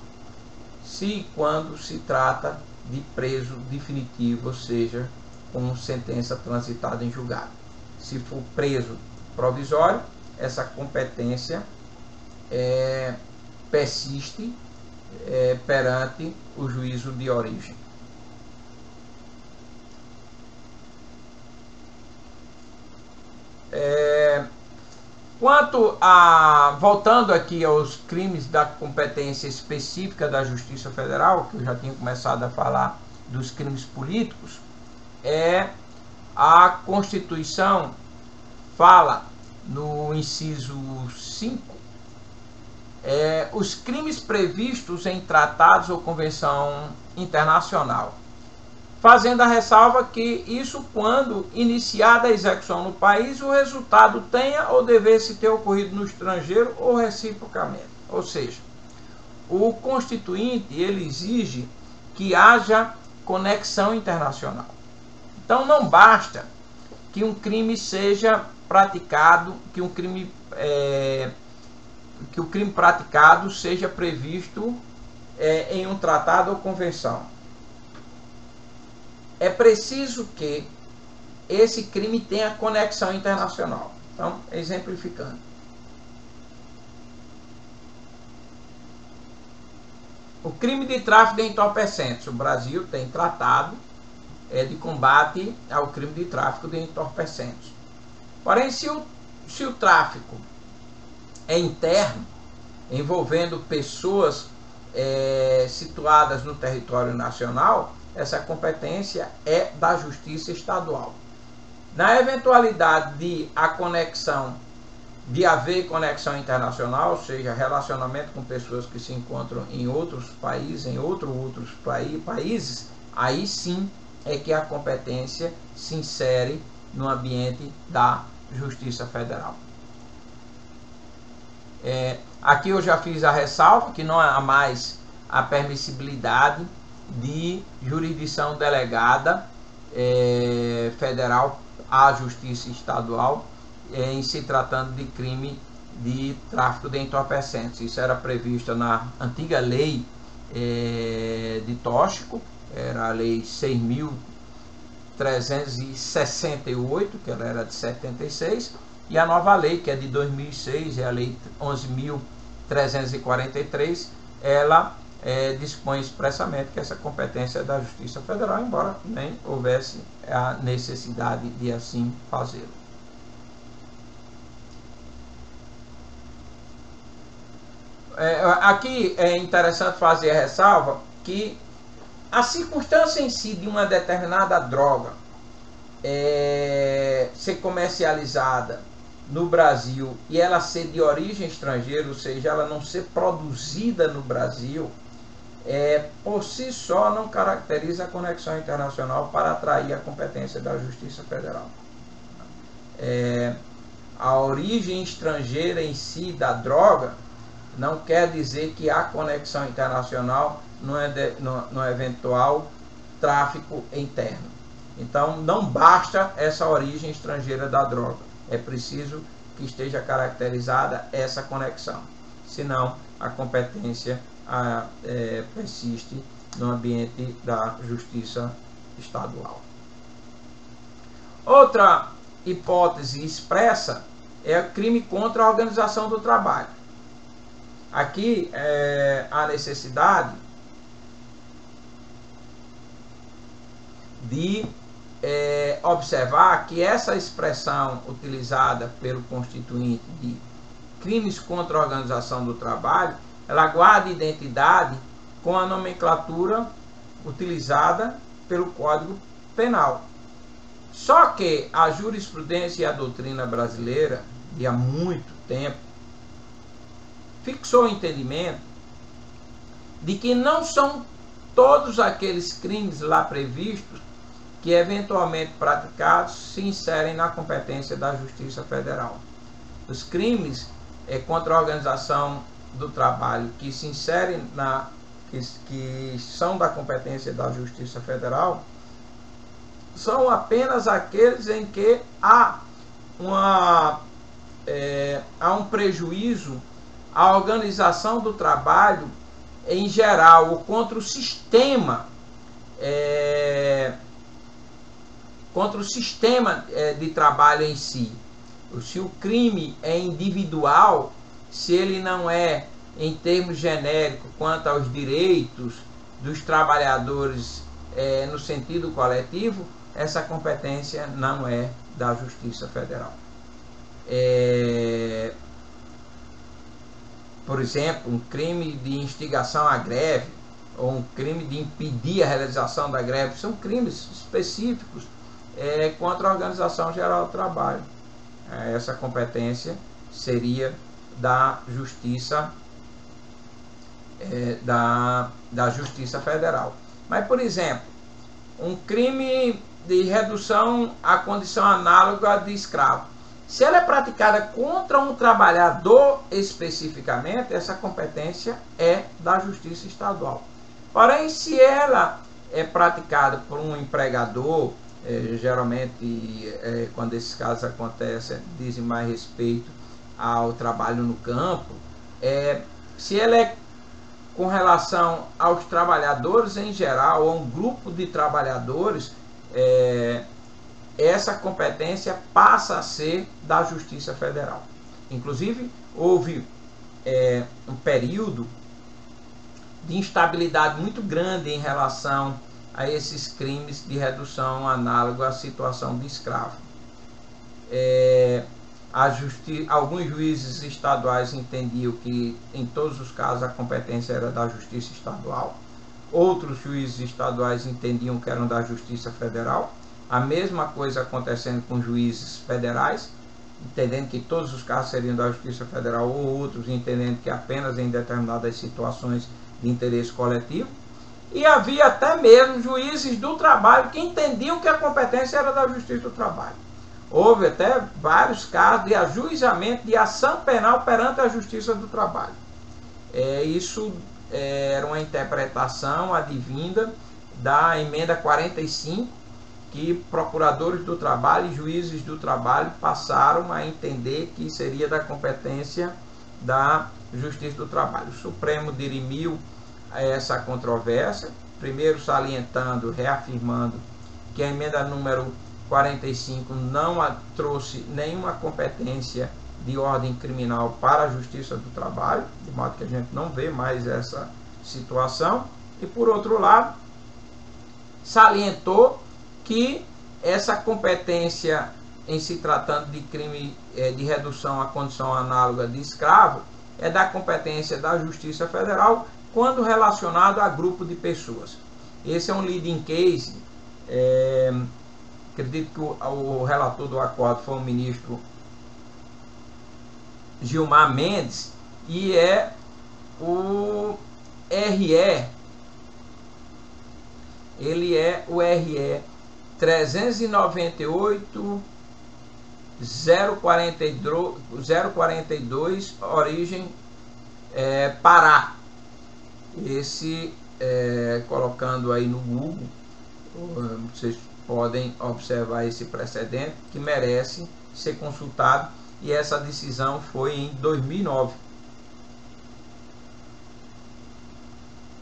quando se trata de preso definitivo, ou seja, com sentença transitada em julgado. Se for preso provisório, essa competência persiste perante o juízo de origem. Voltando aqui aos crimes da competência específica da Justiça Federal, que eu já tinha começado a falar dos crimes políticos, a Constituição fala no inciso 5, os crimes previstos em tratados ou convenção internacional. fazendo a ressalva que isso quando iniciada a execução no país, o resultado tenha ou devesse ter ocorrido no estrangeiro ou reciprocamente. Ou seja, o Constituinte ele exige que haja conexão internacional. Então não basta que um crime seja praticado, que o crime praticado seja previsto em um tratado ou convenção. É preciso que esse crime tenha conexão internacional. Então, exemplificando. O crime de tráfico de entorpecentes. O Brasil tem tratado de combate ao crime de tráfico de entorpecentes. Porém, se o tráfico é interno, envolvendo pessoas situadas no território nacional, essa competência é da Justiça Estadual. Na eventualidade de haver conexão internacional, ou seja, relacionamento com pessoas que se encontram em outros países, em outros países, aí sim é que a competência se insere no ambiente da Justiça Federal. Aqui eu já fiz a ressalva que não há mais a permissibilidade de jurisdição delegada federal à Justiça Estadual em se tratando de crime de tráfico de entorpecentes. Isso era previsto na antiga lei de tóxico, era a lei 6.368, que ela era de 76, e a nova lei, que é de 2006, é a lei 11.343, ela dispõe expressamente que essa competência é da Justiça Federal, embora nem houvesse a necessidade de assim fazê-lo. Aqui é interessante fazer a ressalva que a circunstância em si de uma determinada droga ser comercializada no Brasil e ela ser de origem estrangeira, ou seja, ela não ser produzida no Brasil, por si só não caracteriza a conexão internacional para atrair a competência da Justiça Federal. A origem estrangeira em si da droga não quer dizer que há conexão internacional no eventual tráfico interno. Então não basta essa origem estrangeira da droga, é preciso que esteja caracterizada essa conexão, senão a competência persiste no ambiente da Justiça Estadual. Outra hipótese expressa é o crime contra a organização do trabalho. Aqui há necessidade de observar que essa expressão utilizada pelo Constituinte de crimes contra a organização do trabalho, ela guarda identidade com a nomenclatura utilizada pelo Código Penal. Só que a jurisprudência e a doutrina brasileira, de há muito tempo, fixou o entendimento de que não são todos aqueles crimes lá previstos que eventualmente praticados se inserem na competência da Justiça Federal. Os crimes contra a organização do trabalho que se inserem que são da competência da Justiça Federal são apenas aqueles em que há um prejuízo à organização do trabalho em geral, ou contra o sistema de trabalho em si. Se o crime é individual, se ele não é em termos genéricos quanto aos direitos dos trabalhadores no sentido coletivo, essa competência não é da Justiça Federal. Por exemplo, um crime de instigação à greve ou um crime de impedir a realização da greve são crimes específicos contra a Organização Geral do Trabalho. Essa competência seria da Justiça da Justiça Federal. Mas, por exemplo, um crime de redução à condição análoga de escravo. Se ela é praticada contra um trabalhador especificamente, essa competência é da Justiça Estadual. Porém, se ela é praticada por um empregador, geralmente, quando esses casos acontecem, dizem mais respeito ao trabalho no campo, se ela é com relação aos trabalhadores em geral, ou um grupo de trabalhadores, essa competência passa a ser da Justiça Federal. Inclusive, houve um período de instabilidade muito grande em relação a esses crimes de redução análoga à situação de escravo. Alguns juízes estaduais entendiam que em todos os casos a competência era da Justiça Estadual. Outros juízes estaduais entendiam que eram da Justiça Federal. A mesma coisa acontecendo com juízes federais, entendendo que todos os casos seriam da Justiça Federal, ou outros entendendo que apenas em determinadas situações de interesse coletivo. E havia até mesmo juízes do trabalho que entendiam que a competência era da Justiça do Trabalho. Houve até vários casos de ajuizamento de ação penal perante a Justiça do Trabalho. Isso era uma interpretação advinda da emenda 45, que procuradores do trabalho e juízes do trabalho passaram a entender que seria da competência da Justiça do Trabalho. O Supremo dirimiu essa controvérsia, primeiro salientando, reafirmando que a emenda número 45 não trouxe nenhuma competência de ordem criminal para a Justiça do Trabalho, de modo que a gente não vê mais essa situação. E por outro lado, salientou que essa competência, em se tratando de crime de redução à condição análoga de escravo, é da competência da Justiça Federal quando relacionado a grupo de pessoas. Esse é um leading case. Acredito que o relator do acordo foi o ministro Gilmar Mendes, e é o RE, ele é o RE 398.042, origem Pará. Esse, colocando aí no Google, vocês podem observar esse precedente que merece ser consultado, e essa decisão foi em 2009.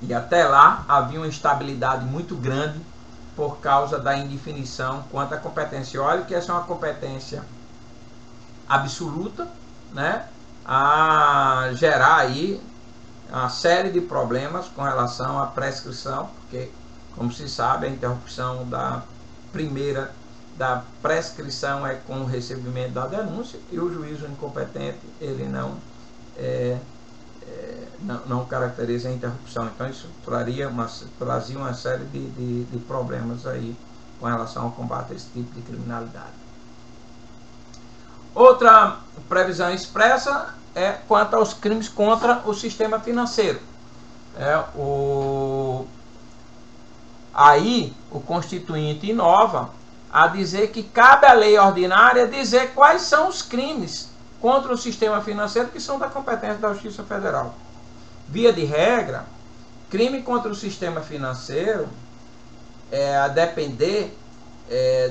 E até lá havia uma instabilidade muito grande por causa da indefinição quanto à competência. Olha que essa é uma competência absoluta, né, a gerar aí uma série de problemas com relação à prescrição, porque, como se sabe, a interrupção da prescrição é com o recebimento da denúncia, e o juízo incompetente, ele não caracteriza a interrupção. Então isso trazia uma série de problemas aí com relação ao combate a esse tipo de criminalidade. Outra previsão expressa é quanto aos crimes contra o sistema financeiro. Aí o Constituinte inova a dizer que cabe à lei ordinária dizer quais são os crimes contra o sistema financeiro que são da competência da Justiça Federal. Via de regra, crime contra o sistema financeiro, a depender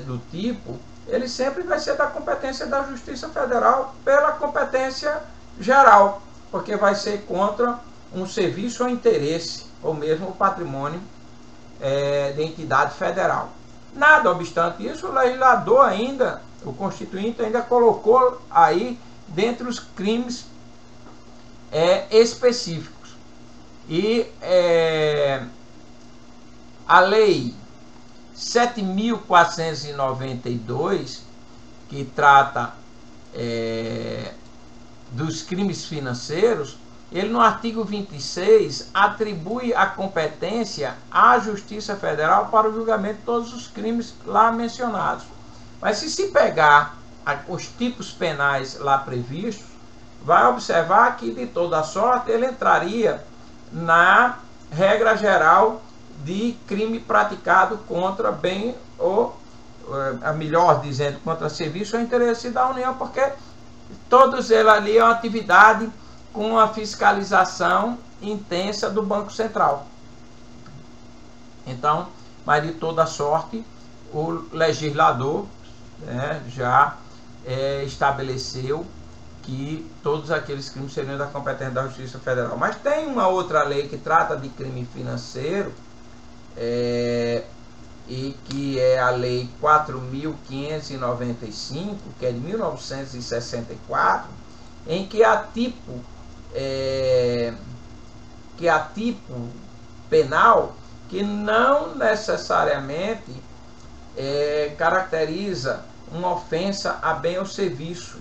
do tipo, ele sempre vai ser da competência da Justiça Federal pela competência geral, porque vai ser contra um serviço ou interesse, ou mesmo o patrimônio de entidade federal. Nada obstante isso, o legislador ainda, o Constituinte ainda colocou aí dentre os crimes específicos. E a lei 7.492, que trata dos crimes financeiros, ele no artigo 26 atribui a competência à Justiça Federal para o julgamento de todos os crimes lá mencionados. Mas se pegar os tipos penais lá previstos, vai observar que de toda sorte ele entraria na regra geral de crime praticado contra bem ou, melhor dizendo, contra serviço ou interesse da União, porque todos eles ali é uma atividade com a fiscalização intensa do Banco Central. Então, mas de toda sorte, o legislador, né, já estabeleceu que todos aqueles crimes seriam da competência da Justiça Federal. Mas tem uma outra lei que trata de crime financeiro, e que é a Lei 4.595, que é de 1964, em que há tipo penal que não necessariamente caracteriza uma ofensa a bem ou serviço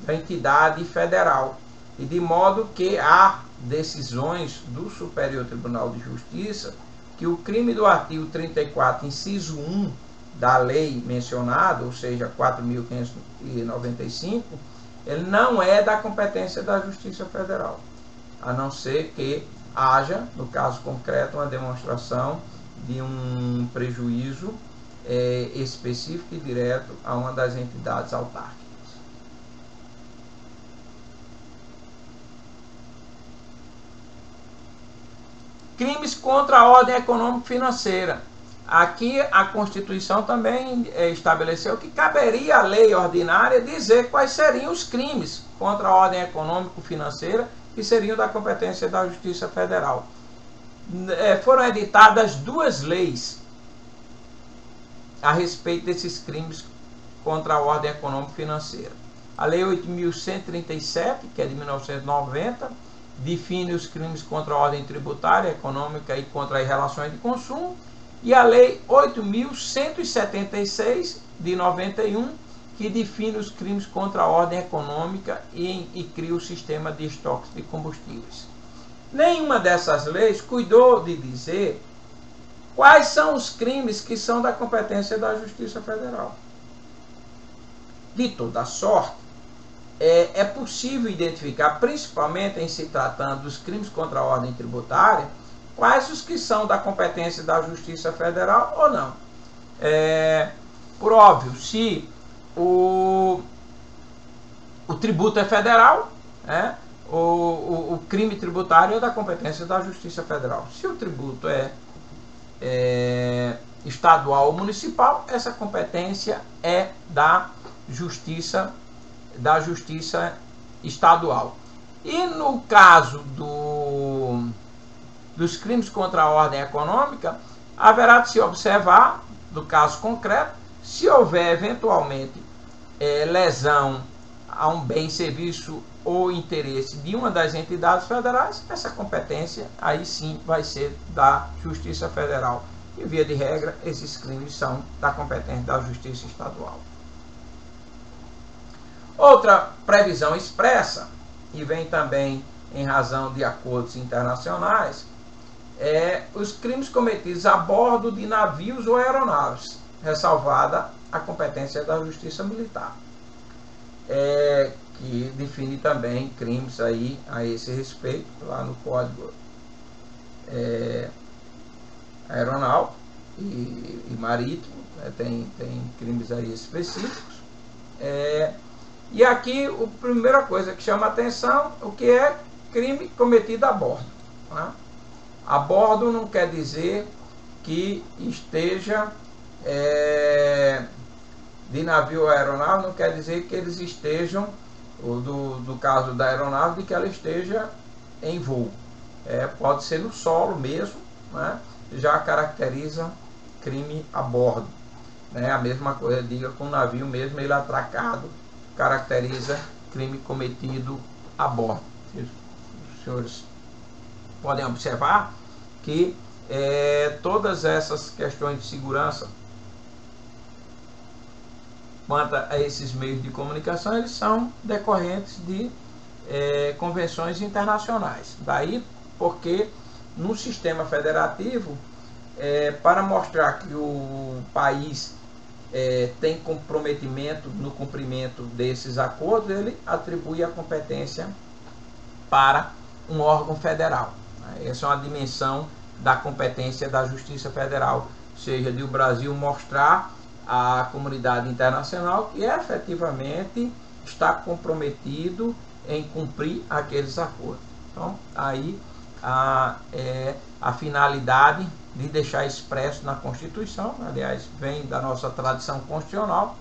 da entidade federal, e de modo que há decisões do Superior Tribunal de Justiça que o crime do artigo 34, inciso 1 da lei mencionada, ou seja, 4.595, ele não é da competência da Justiça Federal, a não ser que haja, no caso concreto, uma demonstração de um prejuízo específico e direto a uma das entidades autárquicas. Crimes contra a ordem econômico-financeira. Aqui a Constituição também estabeleceu que caberia à lei ordinária dizer quais seriam os crimes contra a ordem econômico-financeira que seriam da competência da Justiça Federal. Foram editadas duas leis a respeito desses crimes contra a ordem econômico-financeira. A Lei 8.137, que é de 1990, define os crimes contra a ordem tributária, econômica e contra as relações de consumo, e a Lei 8.176, de 91, que define os crimes contra a ordem econômica e cria o sistema de estoques de combustíveis. Nenhuma dessas leis cuidou de dizer quais são os crimes que são da competência da Justiça Federal. De toda sorte, é possível identificar, principalmente em se tratando dos crimes contra a ordem tributária, quais os que são da competência da Justiça Federal ou não. Por óbvio, se o tributo é federal, o crime tributário é da competência da Justiça Federal. Se o tributo é estadual ou municipal, essa competência é da Justiça estadual. E no caso dos crimes contra a ordem econômica, haverá de se observar, no caso concreto, se houver eventualmente lesão a um bem, serviço ou interesse de uma das entidades federais, essa competência aí sim vai ser da Justiça Federal. E via de regra, esses crimes são da competência da Justiça Estadual. Outra previsão expressa, e vem também em razão de acordos internacionais, os crimes cometidos a bordo de navios ou aeronaves, ressalvada a competência da Justiça Militar, que define também crimes aí a esse respeito, lá no Código Aeronáutico e Marítimo, tem crimes aí específicos. E aqui a primeira coisa que chama a atenção, o que é crime cometido a bordo. A bordo não quer dizer que esteja de navio ou aeronave, não quer dizer que eles estejam, do caso da aeronave, de que ela esteja em voo. Pode ser no solo mesmo, já caracteriza crime a bordo. A mesma coisa, diga com o navio mesmo, ele atracado, caracteriza crime cometido a bordo. Os senhores podem observar que todas essas questões de segurança quanto a esses meios de comunicação, eles são decorrentes de convenções internacionais. Daí porque no sistema federativo, para mostrar que o país tem comprometimento no cumprimento desses acordos, ele atribui a competência para um órgão federal. Essa é uma dimensão da competência da Justiça Federal, ou seja, de o Brasil mostrar à comunidade internacional que efetivamente está comprometido em cumprir aqueles acordos. Então, aí a finalidade de deixar expresso na Constituição, aliás, vem da nossa tradição constitucional,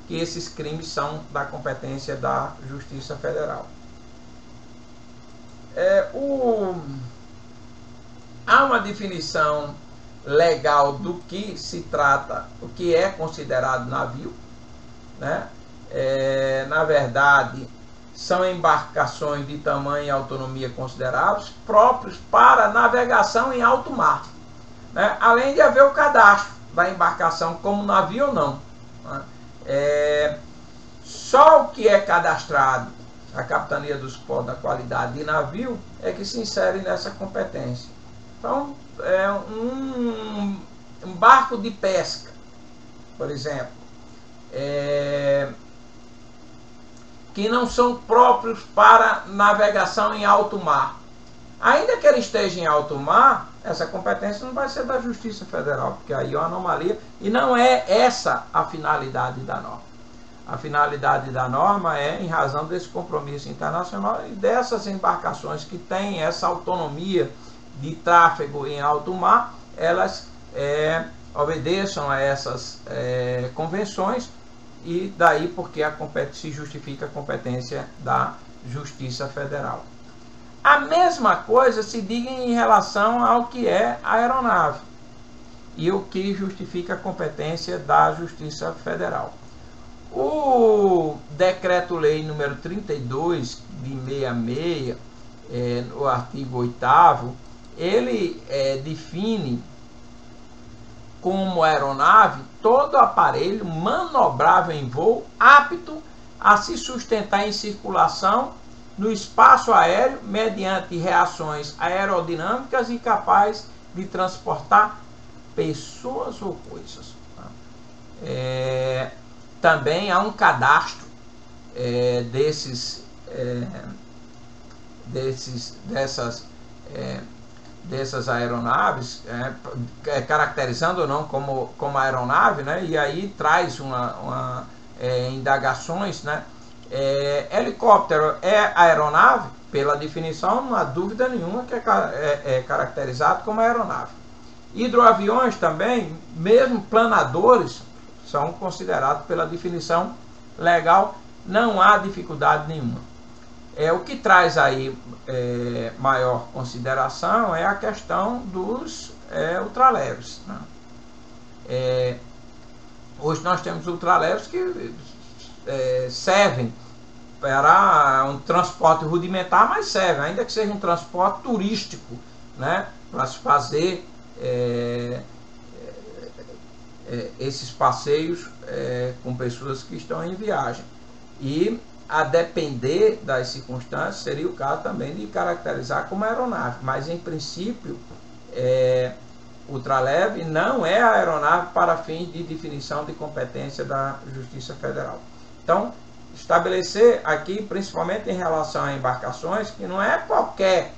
que esses crimes são da competência da Justiça Federal. Há uma definição legal do que se trata, o que é considerado navio, né? Na verdade, são embarcações de tamanho e autonomia consideráveis, próprios para navegação em alto mar, né? Além de haver o cadastro da embarcação como navio ou não, né? Só o que é cadastrado a Capitania dos Portos da qualidade de navio é que se insere nessa competência. Então, um barco de pesca, por exemplo, que não são próprios para navegação em alto mar. Ainda que ele esteja em alto mar, essa competência não vai ser da Justiça Federal, porque aí é uma anomalia, e não é essa a finalidade da norma. A finalidade da norma é em razão desse compromisso internacional e dessas embarcações que têm essa autonomia de tráfego em alto mar, elas obedeçam a essas convenções, e daí porque se justifica a competência da Justiça Federal. A mesma coisa se diga em relação ao que é a aeronave e o que justifica a competência da Justiça Federal. O Decreto-Lei número 32 de 66, no artigo 8º, ele define como aeronave todo aparelho manobrável em voo apto a se sustentar em circulação no espaço aéreo mediante reações aerodinâmicas e capaz de transportar pessoas ou coisas. Também há um cadastro dessas aeronaves, caracterizando ou não como aeronave, né? E aí traz indagações, né? Helicóptero é aeronave? Pela definição, não há dúvida nenhuma que é caracterizado como aeronave. Hidroaviões também, mesmo planadores, são considerados pela definição legal, não há dificuldade nenhuma. O que traz aí maior consideração é a questão dos ultraleves, né? Hoje nós temos ultraleves que servem para um transporte rudimentar, mas servem, ainda que seja um transporte turístico, né? Para se fazer esses passeios com pessoas que estão em viagem. E a depender das circunstâncias, seria o caso também de caracterizar como aeronave, mas em princípio ultraleve não é a aeronave para fins de definição de competência da Justiça Federal. Então, estabelecer aqui, principalmente em relação a embarcações, que não é qualquer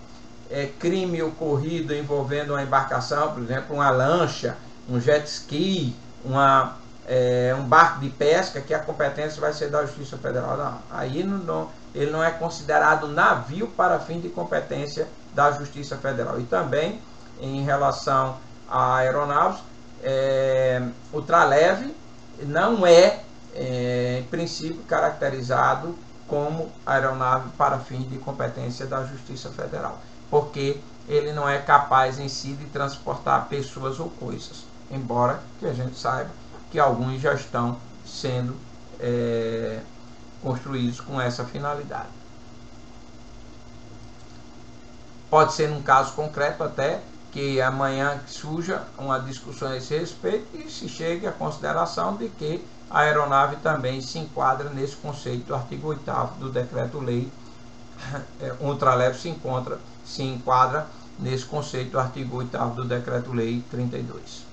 crime ocorrido envolvendo uma embarcação, por exemplo, uma lancha, um jet ski, um barco de pesca, que a competência vai ser da Justiça Federal. Não. Aí ele não é considerado navio para fim de competência da Justiça Federal. E também, em relação a aeronaves, ultraleve não em princípio, caracterizado como aeronave para fins de competência da Justiça Federal, porque ele não é capaz em si de transportar pessoas ou coisas, embora que a gente saiba que alguns já estão sendo construídos com essa finalidade. Pode ser num caso concreto até que amanhã surja uma discussão a esse respeito e se chegue à consideração de que a aeronave também se enquadra nesse conceito do artigo 8º do Decreto-Lei. Ultraleve se enquadra nesse conceito do artigo 8º do Decreto-Lei 32.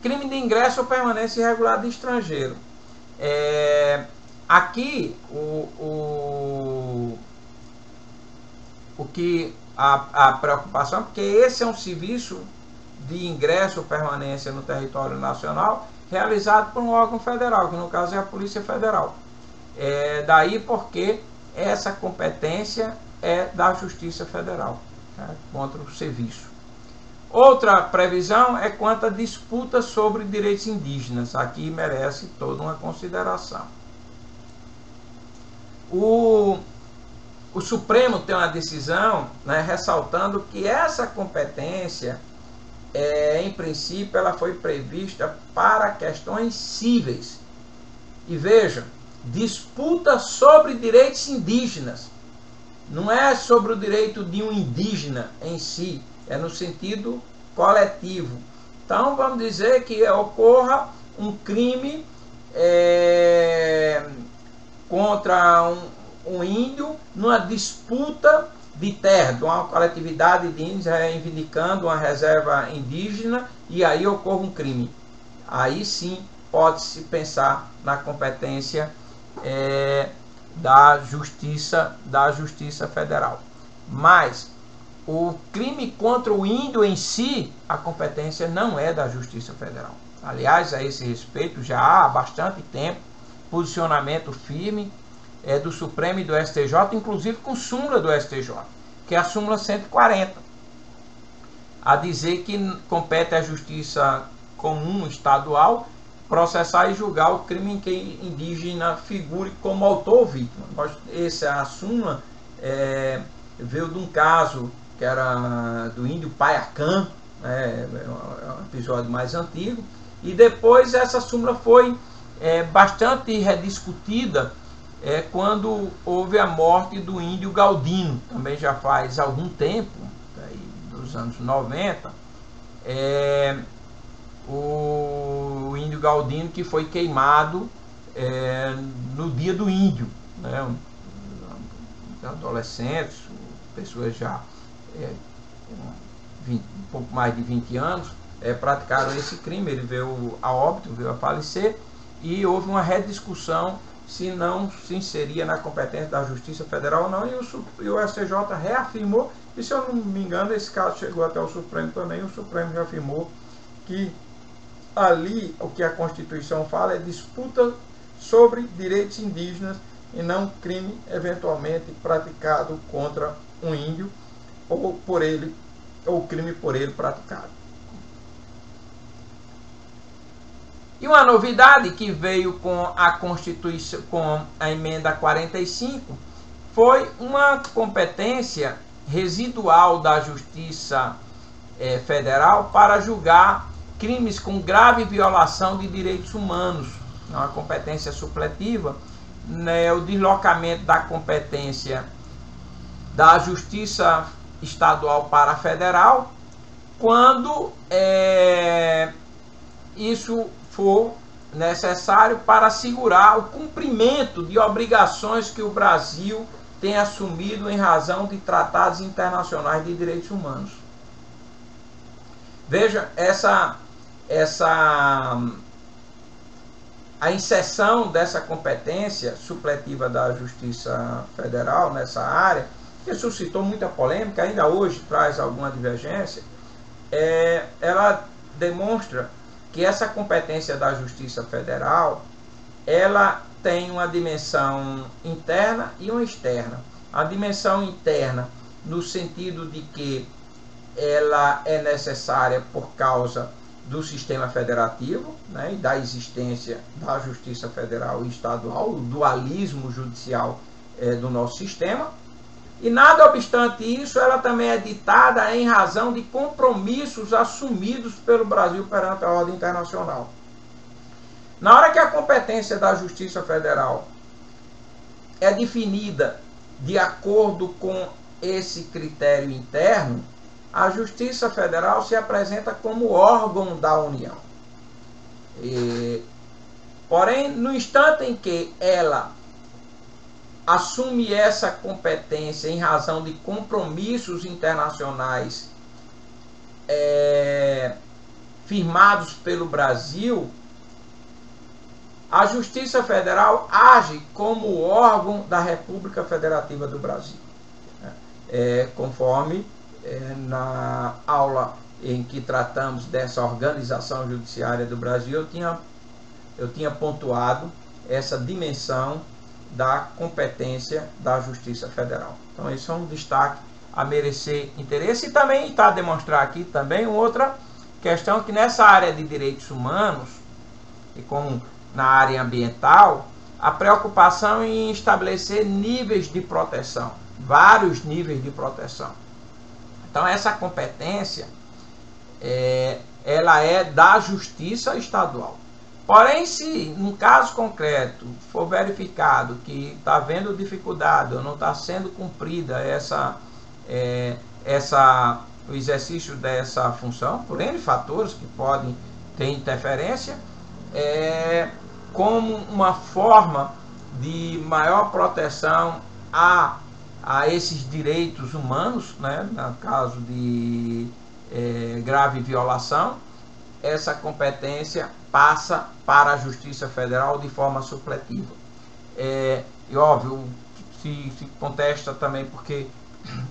Crime de ingresso ou permanência irregular de estrangeiro. Aqui o que a preocupação, porque esse é um serviço de ingresso ou permanência no território nacional realizado por um órgão federal, que no caso é a Polícia Federal. Daí porque essa competência é da Justiça Federal, né, contra o serviço. Outra previsão é quanto à disputa sobre direitos indígenas. Aqui merece toda uma consideração. O Supremo tem uma decisão, né, ressaltando que essa competência, em princípio, ela foi prevista para questões cíveis. E veja, disputa sobre direitos indígenas. Não é sobre o direito de um indígena em si, é no sentido coletivo. Então, vamos dizer que ocorra um crime contra um índio numa disputa de terra, de uma coletividade de índios reivindicando uma reserva indígena, e aí ocorre um crime. Aí sim pode-se pensar na competência da Justiça Federal. Mas o crime contra o índio em si, a competência não é da Justiça Federal. Aliás, a esse respeito, já há bastante tempo posicionamento firme do Supremo e do STJ, inclusive com súmula do STJ, que é a súmula 140, a dizer que compete à Justiça Comum Estadual processar e julgar o crime em que indígena figure como autor ou vítima. Essa súmula veio de um caso que era do índio Paiacã, é um episódio mais antigo, e depois essa súmula foi bastante rediscutida quando houve a morte do índio Galdino, também já faz algum tempo, dos anos 90, o índio Galdino que foi queimado no dia do índio, né? Adolescentes, pessoas já um pouco mais de 20 anos praticaram esse crime. Ele veio a óbito, veio a falecer, e houve uma rediscussão se não se inseria na competência da Justiça Federal ou não, e o STJ reafirmou, e se eu não me engano esse caso chegou até o Supremo também, o Supremo já afirmou que ali o que a Constituição fala é disputa sobre direitos indígenas e não crime eventualmente praticado contra um índio ou por ele, ou crime por ele praticado. E uma novidade que veio com a Constituição, com a emenda 45, foi uma competência residual da Justiça Federal para julgar crimes com grave violação de direitos humanos. Uma competência supletiva, né, o deslocamento da competência da Justiça Estadual para a Federal, quando isso for necessário para assegurar o cumprimento de obrigações que o Brasil tem assumido em razão de tratados internacionais de direitos humanos. Veja, a inserção dessa competência supletiva da Justiça Federal nessa área, que suscitou muita polêmica, ainda hoje traz alguma divergência, ela demonstra que essa competência da Justiça Federal, ela tem uma dimensão interna e uma externa. A dimensão interna, no sentido de que ela é necessária por causa do sistema federativo, né, e da existência da Justiça Federal e Estadual, o dualismo judicial do nosso sistema. E nada obstante isso, ela também é ditada em razão de compromissos assumidos pelo Brasil perante a ordem internacional. Na hora que a competência da Justiça Federal é definida de acordo com esse critério interno, a Justiça Federal se apresenta como órgão da União. Porém, no instante em que ela assume essa competência em razão de compromissos internacionais firmados pelo Brasil, a Justiça Federal age como órgão da República Federativa do Brasil. conforme na aula em que tratamos dessa organização judiciária do Brasil, eu tinha pontuado essa dimensão da competência da Justiça Federal. Então, isso é um destaque a merecer interesse. E também está a demonstrar aqui também outra questão, que nessa área de direitos humanos, e como na área ambiental, a preocupação em estabelecer níveis de proteção, vários níveis de proteção. Então, essa competência, ela é da Justiça Estadual. Porém, se num caso concreto for verificado que está havendo dificuldade ou não está sendo cumprida o exercício dessa função, por N fatores que podem ter interferência, como uma forma de maior proteção a esses direitos humanos, né, no caso de grave violação, essa competência passa para a Justiça Federal de forma supletiva. E óbvio, se contesta também porque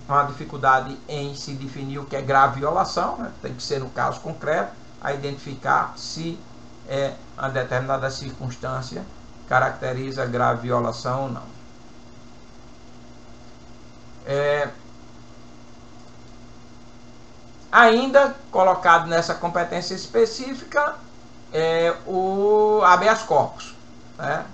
há uma dificuldade em se definir o que é grave violação, né? Tem que ser no caso concreto, a identificar se uma determinada circunstância caracteriza grave violação ou não. Ainda colocado nessa competência específica o habeas corpus, né?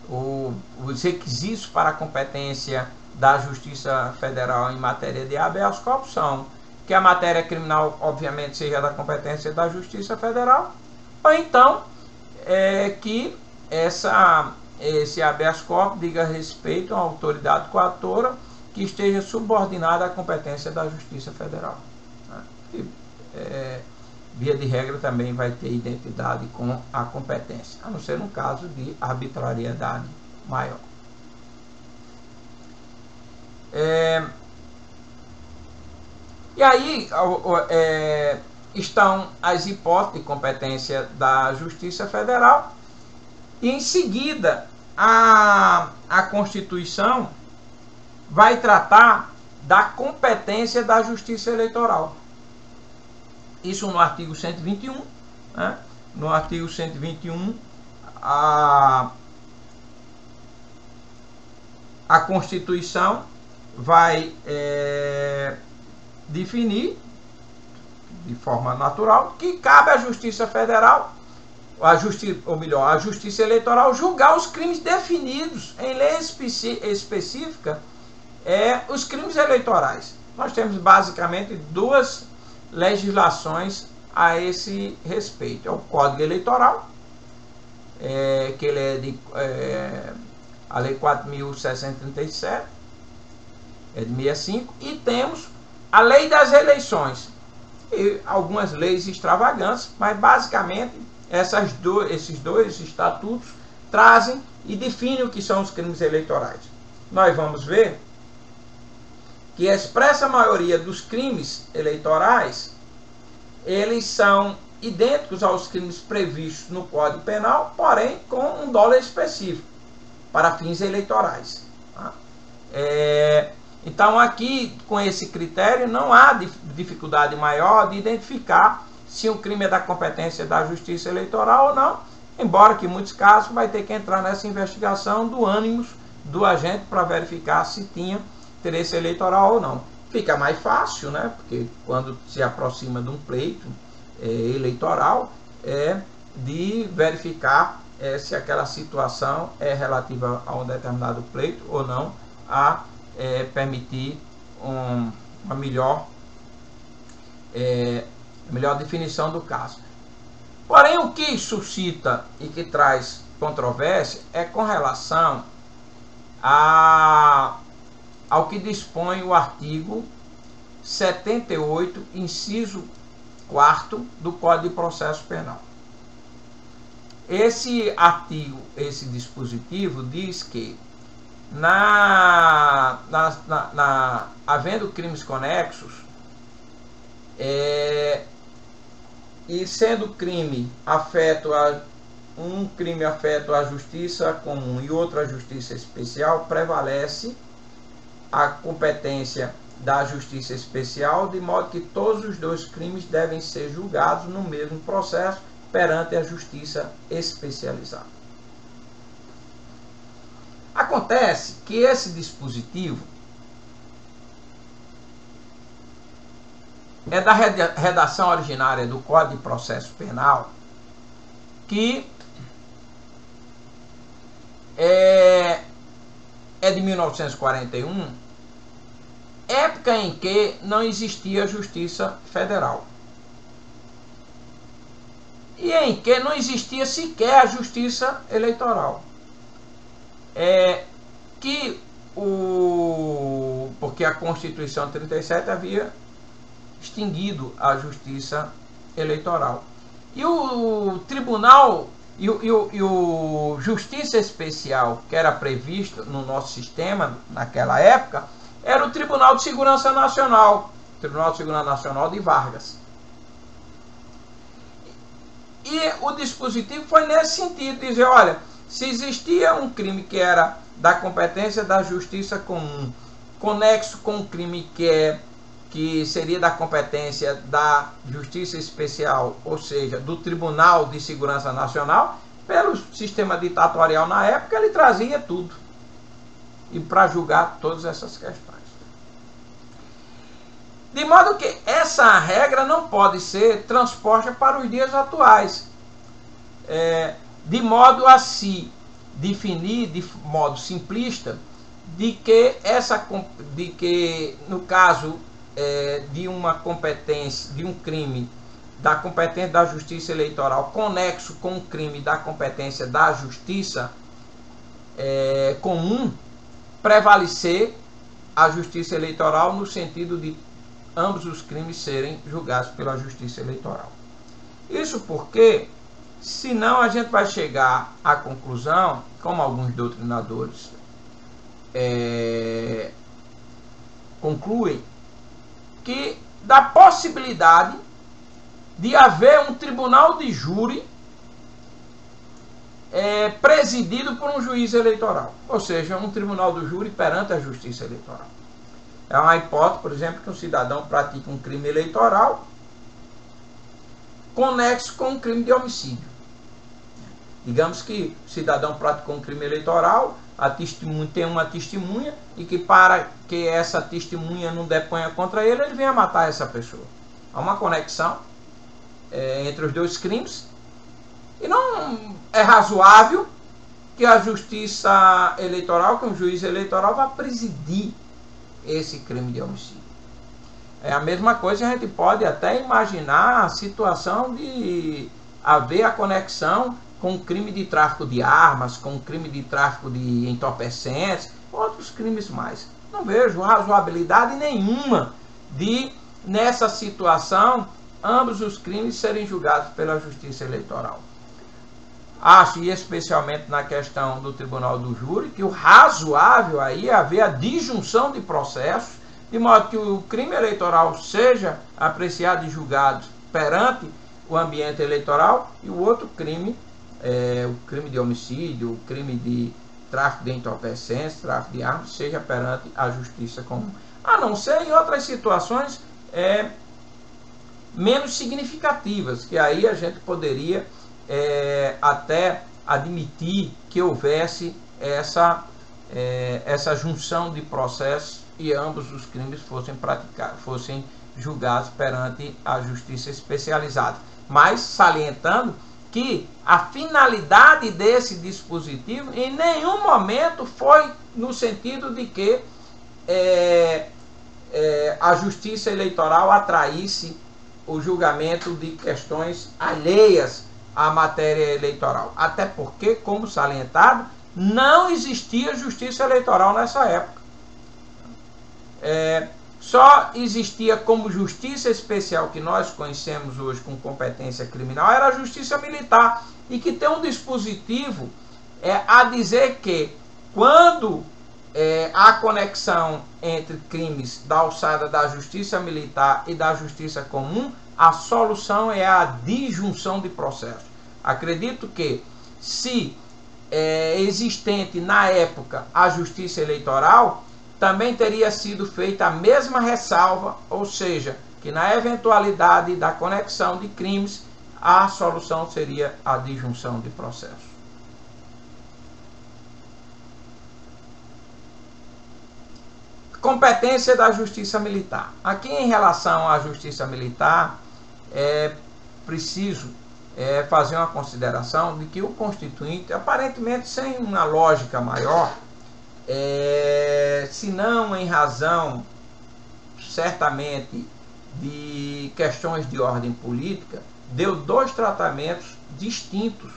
Os requisitos para a competência da Justiça Federal em matéria de habeas corpus são que a matéria criminal, obviamente, seja da competência da Justiça Federal, ou então que esse habeas corpus diga respeito a uma autoridade coatora que esteja subordinada à competência da Justiça Federal, né? E, via de regra, também vai ter identidade com a competência, a não ser no caso de arbitrariedade maior. E aí estão as hipóteses de competência da Justiça Federal, e em seguida a Constituição vai tratar da competência da Justiça Eleitoral. Isso no artigo 121, né? No artigo 121, a Constituição vai definir de forma natural que cabe à Justiça Federal, a Justiça Eleitoral, julgar os crimes definidos em lei específica, os crimes eleitorais. Nós temos basicamente duas legislações a esse respeito. É o Código Eleitoral, que ele é de a Lei 4.637, é de 65, e temos a Lei das Eleições e algumas leis extravagantes, mas basicamente esses dois estatutos trazem e definem o que são os crimes eleitorais. Nós vamos ver que a expressa maioria dos crimes eleitorais, eles são idênticos aos crimes previstos no Código Penal, porém com um dolo específico para fins eleitorais, tá? Então aqui, com esse critério, não há dificuldade maior de identificar se um crime é da competência da Justiça Eleitoral ou não, embora que em muitos casos vai ter que entrar nessa investigação do ânimos do agente para verificar se tinha interesse eleitoral ou não. Fica mais fácil, né? Porque quando se aproxima de um pleito eleitoral, de verificar se aquela situação é relativa a um determinado pleito ou não, a permitir uma melhor definição do caso. Porém, o que suscita e que traz controvérsia é com relação ao que dispõe o artigo 78, inciso 4º do Código de Processo Penal. Esse artigo, esse dispositivo, diz que havendo crimes conexos, e sendo crime afeto um crime afeto à justiça comum e outro à justiça especial, prevalece a competência da Justiça Especial, de modo que todos os dois crimes devem ser julgados no mesmo processo perante a Justiça Especializada. Acontece que esse dispositivo é da redação originária do Código de Processo Penal, que é de 1941, época em que não existia Justiça Federal e em que não existia sequer a Justiça Eleitoral. Porque a Constituição 37 havia extinguido a Justiça Eleitoral. E o Tribunal e o Justiça Especial, que era previsto no nosso sistema naquela época, era o Tribunal de Segurança Nacional, Tribunal de Segurança Nacional de Vargas. E o dispositivo foi nesse sentido, dizer, olha, se existia um crime que era da competência da Justiça Comum, conexo com um crime que seria da competência da Justiça Especial, ou seja, do Tribunal de Segurança Nacional, pelo sistema ditatorial na época, ele trazia tudo. E para julgar todas essas questões. De modo que essa regra não pode ser transposta para os dias atuais. De modo a se definir de modo simplista de que no caso de uma competência, de um crime da competência da Justiça Eleitoral conexo com um crime da competência da Justiça Comum, prevalecer a Justiça Eleitoral no sentido de ambos os crimes serem julgados pela Justiça Eleitoral. Isso porque, senão a gente vai chegar à conclusão, como alguns doutrinadores concluem, que da possibilidade de haver um tribunal de júri presidido por um juiz eleitoral, ou seja, um tribunal do júri perante a Justiça Eleitoral. É uma hipótese, por exemplo, que um cidadão pratica um crime eleitoral conexo com um crime de homicídio. Digamos que o cidadão praticou um crime eleitoral, tem uma testemunha, e que para que essa testemunha não deponha contra ele, ele venha matar essa pessoa. Há uma conexão entre os dois crimes, e não é razoável que a Justiça Eleitoral, que um juiz eleitoral, vá presidir esse crime de homicídio. É a mesma coisa, a gente pode até imaginar a situação de haver a conexão com o crime de tráfico de armas, com o crime de tráfico de entorpecentes, outros crimes mais. Não vejo razoabilidade nenhuma de, nessa situação, ambos os crimes serem julgados pela Justiça Eleitoral. Acho, e especialmente na questão do Tribunal do Júri, que o razoável aí é haver a disjunção de processos, de modo que o crime eleitoral seja apreciado e julgado perante o ambiente eleitoral, e o outro crime, o crime de homicídio, o crime de tráfico de entorpecentes, tráfico de armas, seja perante a Justiça Comum. A não ser em outras situações menos significativas, que aí a gente poderia até admitir que houvesse essa junção de processos e ambos os crimes fossem julgados perante a Justiça Especializada. Mas salientando que a finalidade desse dispositivo em nenhum momento foi no sentido de que a Justiça Eleitoral atraísse o julgamento de questões alheias à matéria eleitoral. Até porque, como salientado, não existia Justiça Eleitoral nessa época. Só existia como Justiça Especial, que nós conhecemos hoje com competência criminal, era a Justiça Militar, e que tem um dispositivo a dizer que quando há conexão entre crimes da alçada da Justiça Militar e da Justiça Comum, a solução é a disjunção de processos. Acredito que, se existente na época a Justiça Eleitoral, também teria sido feita a mesma ressalva, ou seja, que na eventualidade da conexão de crimes, a solução seria a disjunção de processos. Competência da Justiça Militar. Aqui, em relação à Justiça Militar, é preciso fazer uma consideração de que o Constituinte, aparentemente sem uma lógica maior, se não em razão, certamente, de questões de ordem política, deu dois tratamentos distintos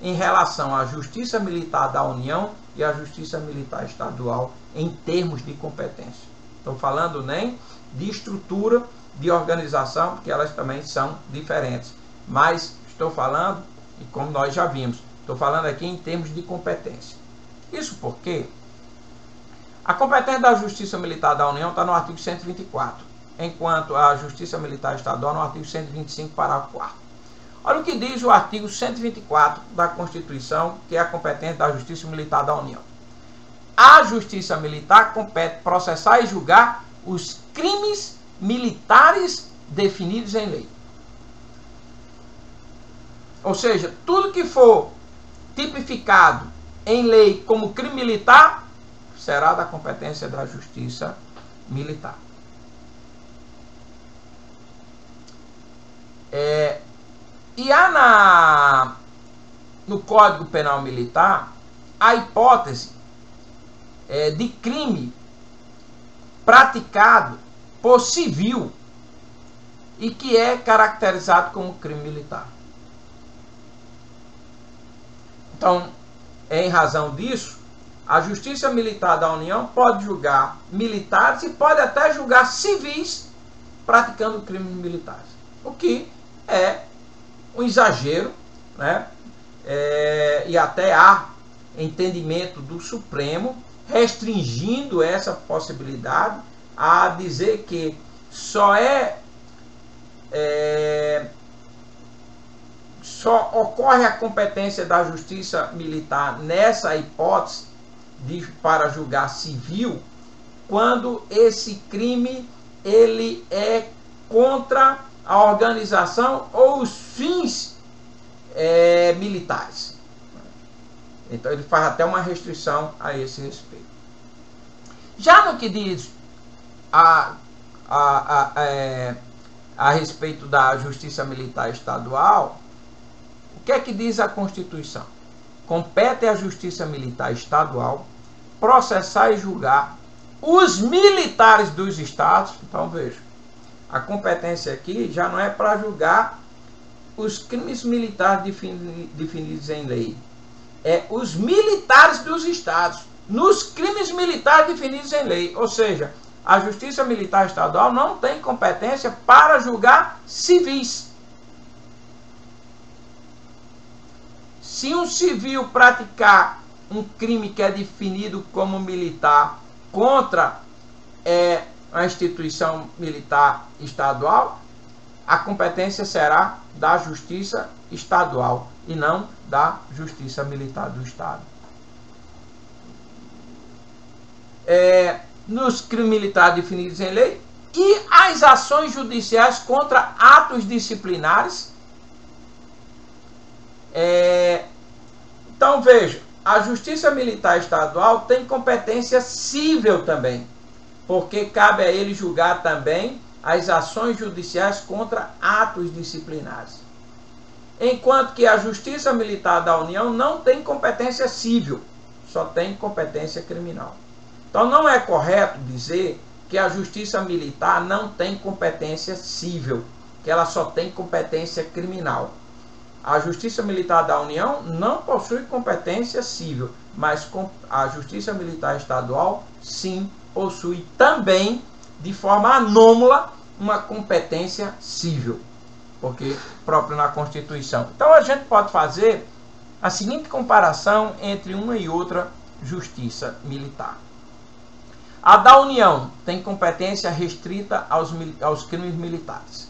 em relação à Justiça Militar da União e à Justiça Militar Estadual em termos de competência. Estou falando nem de estrutura, de organização, porque elas também são diferentes. Mas estou falando, e como nós já vimos, estou falando aqui em termos de competência. Isso porque a competência da Justiça Militar da União está no artigo 124, enquanto a Justiça Militar Estadual no artigo 125, parágrafo 4º. Olha o que diz o artigo 124 da Constituição, que é a competência da Justiça Militar da União. A Justiça Militar compete processar e julgar os crimes militares definidos em lei. Ou seja, tudo que for tipificado em lei como crime militar será da competência da Justiça Militar. E há no Código Penal Militar a hipótese de crime praticado por civil e que é caracterizado como crime militar. Então, em razão disso, a Justiça Militar da União pode julgar militares e pode até julgar civis praticando crimes militares. O que é um exagero, né? E até há entendimento do Supremo restringindo essa possibilidade a dizer que só ocorre a competência da Justiça Militar nessa hipótese para julgar civil quando esse crime ele é contra a organização ou os fins militares. Então ele faz até uma restrição a esse respeito. Já no que diz a respeito da Justiça Militar Estadual, o que é que diz a Constituição? Compete à Justiça Militar Estadual processar e julgar os militares dos estados. Então veja, a competência aqui já não é para julgar os crimes militares definidos em lei. É os militares dos estados, nos crimes militares definidos em lei. Ou seja, a Justiça Militar Estadual não tem competência para julgar civis. Se um civil praticar um crime que é definido como militar contra a instituição militar estadual, a competência será da Justiça Estadual e não da Justiça Militar do Estado. Nos crimes militares definidos em lei e as ações judiciais contra atos disciplinares. Então veja, a Justiça Militar Estadual tem competência cível também, porque cabe a ele julgar também as ações judiciais contra atos disciplinares. Enquanto que a Justiça Militar da União não tem competência cível, só tem competência criminal. Então não é correto dizer que a Justiça Militar não tem competência cível, que ela só tem competência criminal. A Justiça Militar da União não possui competência cível, mas a Justiça Militar Estadual sim possui também, de forma anômala, uma competência cível, porque próprio na Constituição. Então a gente pode fazer a seguinte comparação entre uma e outra justiça militar. A da União tem competência restrita aos crimes militares,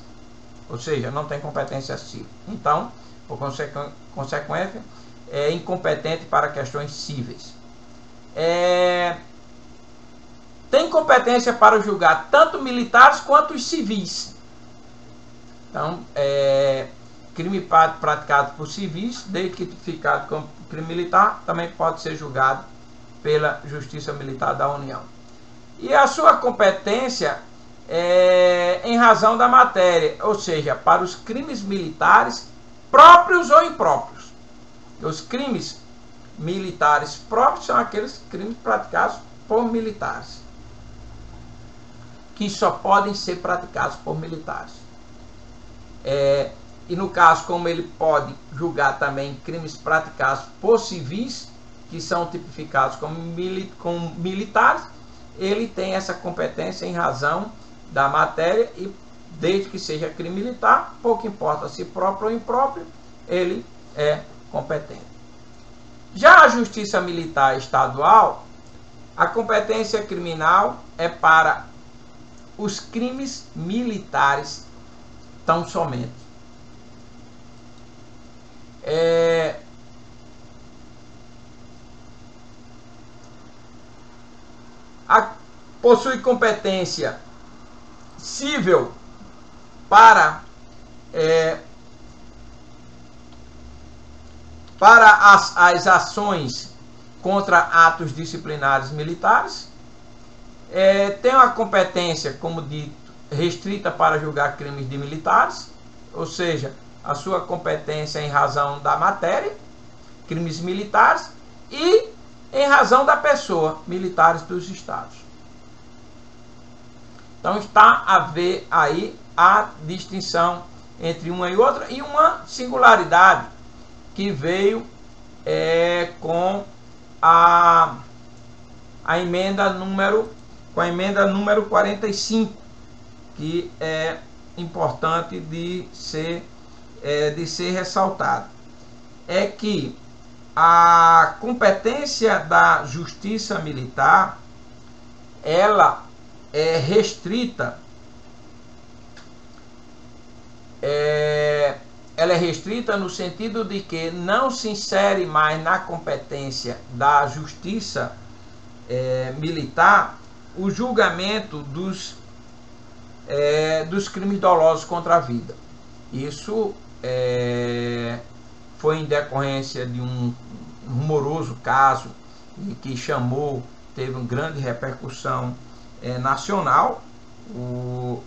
ou seja, não tem competência civil. Então, por consequência, é incompetente para questões cíveis. tem competência para julgar tanto militares quanto os civis. Então, crime praticado por civis, desde que tipificado como crime militar, também pode ser julgado pela Justiça Militar da União. E a sua competência é em razão da matéria, ou seja, para os crimes militares próprios ou impróprios. Os crimes militares próprios são aqueles crimes praticados por militares, que só podem ser praticados por militares. E no caso, como ele pode julgar também crimes praticados por civis, que são tipificados como militares, ele tem essa competência em razão da matéria e, desde que seja crime militar, pouco importa se próprio ou impróprio, ele é competente. Já a Justiça Militar Estadual, a competência criminal é para os crimes militares tão somente. Possui competência civil para as ações contra atos disciplinares militares. Tem uma competência, como dito, restrita para julgar crimes de militares, ou seja, a sua competência em razão da matéria, crimes militares, e em razão da pessoa, militares dos estados. Então está a ver aí a distinção entre uma e outra, e uma singularidade que veio com a emenda número 45, que é importante de ser ressaltado. É que a competência da Justiça Militar, ela é restrita, no sentido de que não se insere mais na competência da Justiça Militar o julgamento dos crimes dolosos contra a vida. Isso foi em decorrência de um rumoroso caso que teve uma grande repercussão nacional. Um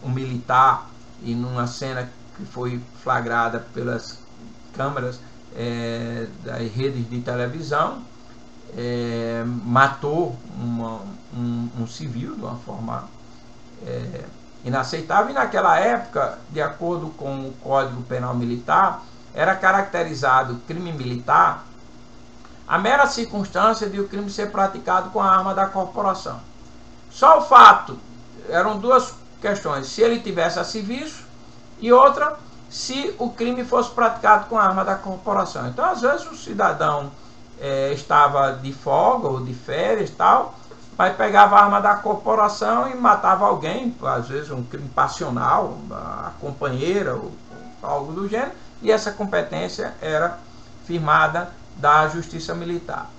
militar, e numa cena que foi flagrada pelas câmeras das redes de televisão, matou um civil de uma forma inaceitável. E naquela época, de acordo com o Código Penal Militar, era caracterizado crime militar a mera circunstância de o crime ser praticado com a arma da corporação. Só o fato, eram duas questões: se ele tivesse a serviço, e outra, se o crime fosse praticado com a arma da corporação. Então, às vezes, o cidadão estava de folga ou de férias e tal, mas pegava a arma da corporação e matava alguém, às vezes um crime passional, a companheira ou algo do gênero, e essa competência era firmada da Justiça Militar.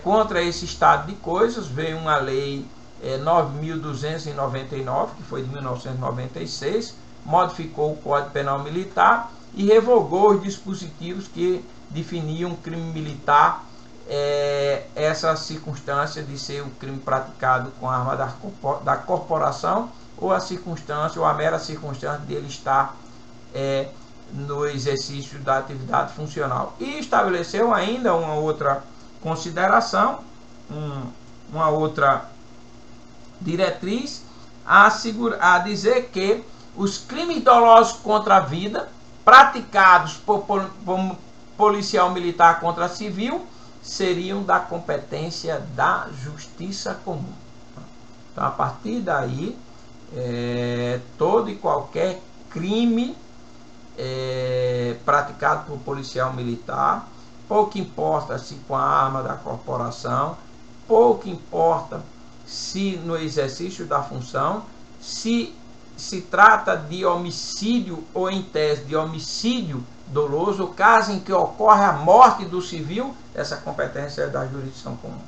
Contra esse estado de coisas veio uma lei 9.299, que foi de 1996, modificou o Código Penal Militar e revogou os dispositivos que definiam crime militar, essa circunstância de ser um crime praticado com a arma da corporação, ou a circunstância, ou a mera circunstância de ele estar no exercício da atividade funcional. E estabeleceu ainda uma outra consideração, uma outra diretriz, a dizer que os crimes dolosos contra a vida praticados por policial militar contra civil seriam da competência da Justiça Comum. Então, a partir daí, todo e qualquer crime praticado por policial militar, pouco importa se com a arma da corporação, pouco importa se no exercício da função, se trata de homicídio ou em tese de homicídio doloso, o caso em que ocorre a morte do civil, essa competência é da jurisdição comum.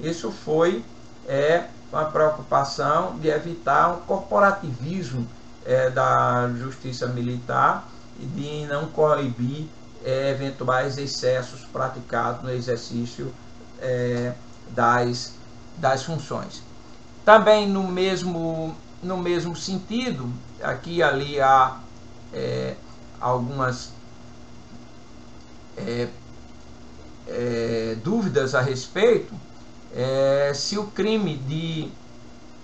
Isso foi uma preocupação de evitar um corporativismo da justiça militar e de não coibir eventuais excessos praticados no exercício das funções. Também no mesmo sentido, aqui e ali há algumas dúvidas a respeito se o crime de